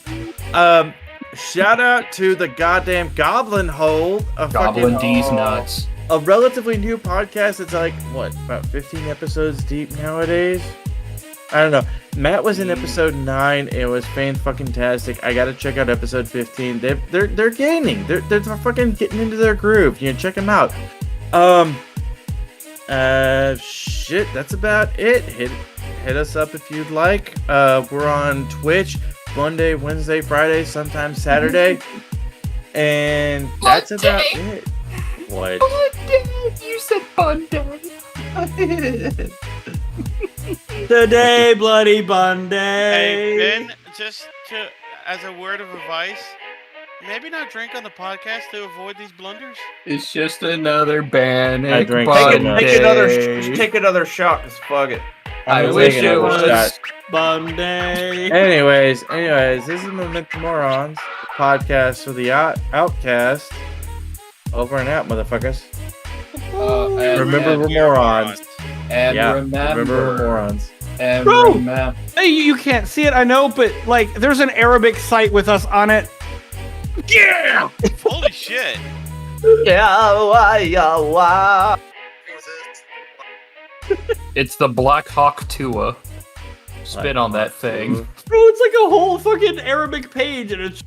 Shout out to the goddamn Goblin Hole. Goblin fucking, D's nuts. a relatively new podcast. It's like, what, about 15 episodes deep nowadays? I don't know. Matt was in episode 9. It was fan-fucking-tastic. I gotta check out episode 15. They're gaining. They're fucking getting into their groove. You know, check them out. Shit, that's about it. Hit us up if you'd like. We're on Twitch Monday, Wednesday, Friday, sometimes Saturday. And that's about it. What? You said Monday. Today, bloody Monday. Hey, Ben, just as a word of advice, maybe not drink on the podcast to avoid these blunders. It's just another Bannock I drank Monday. Take another shot, cause fuck it. I I'm wish taking it another was shot. Monday. Anyways, this is Memento Morons, podcast for the outcast. Over and out, motherfuckers. And Remember, we're We are morons. And Yeah, remember, we're morons. And Bro! remember. Hey, you can't see it, I know, but like, there's an Arabic site with us on it. Yeah. Holy shit! It's the Black Hawk Tua. Spin on that thing. Bro, it's like a whole fucking Arabic page, and it's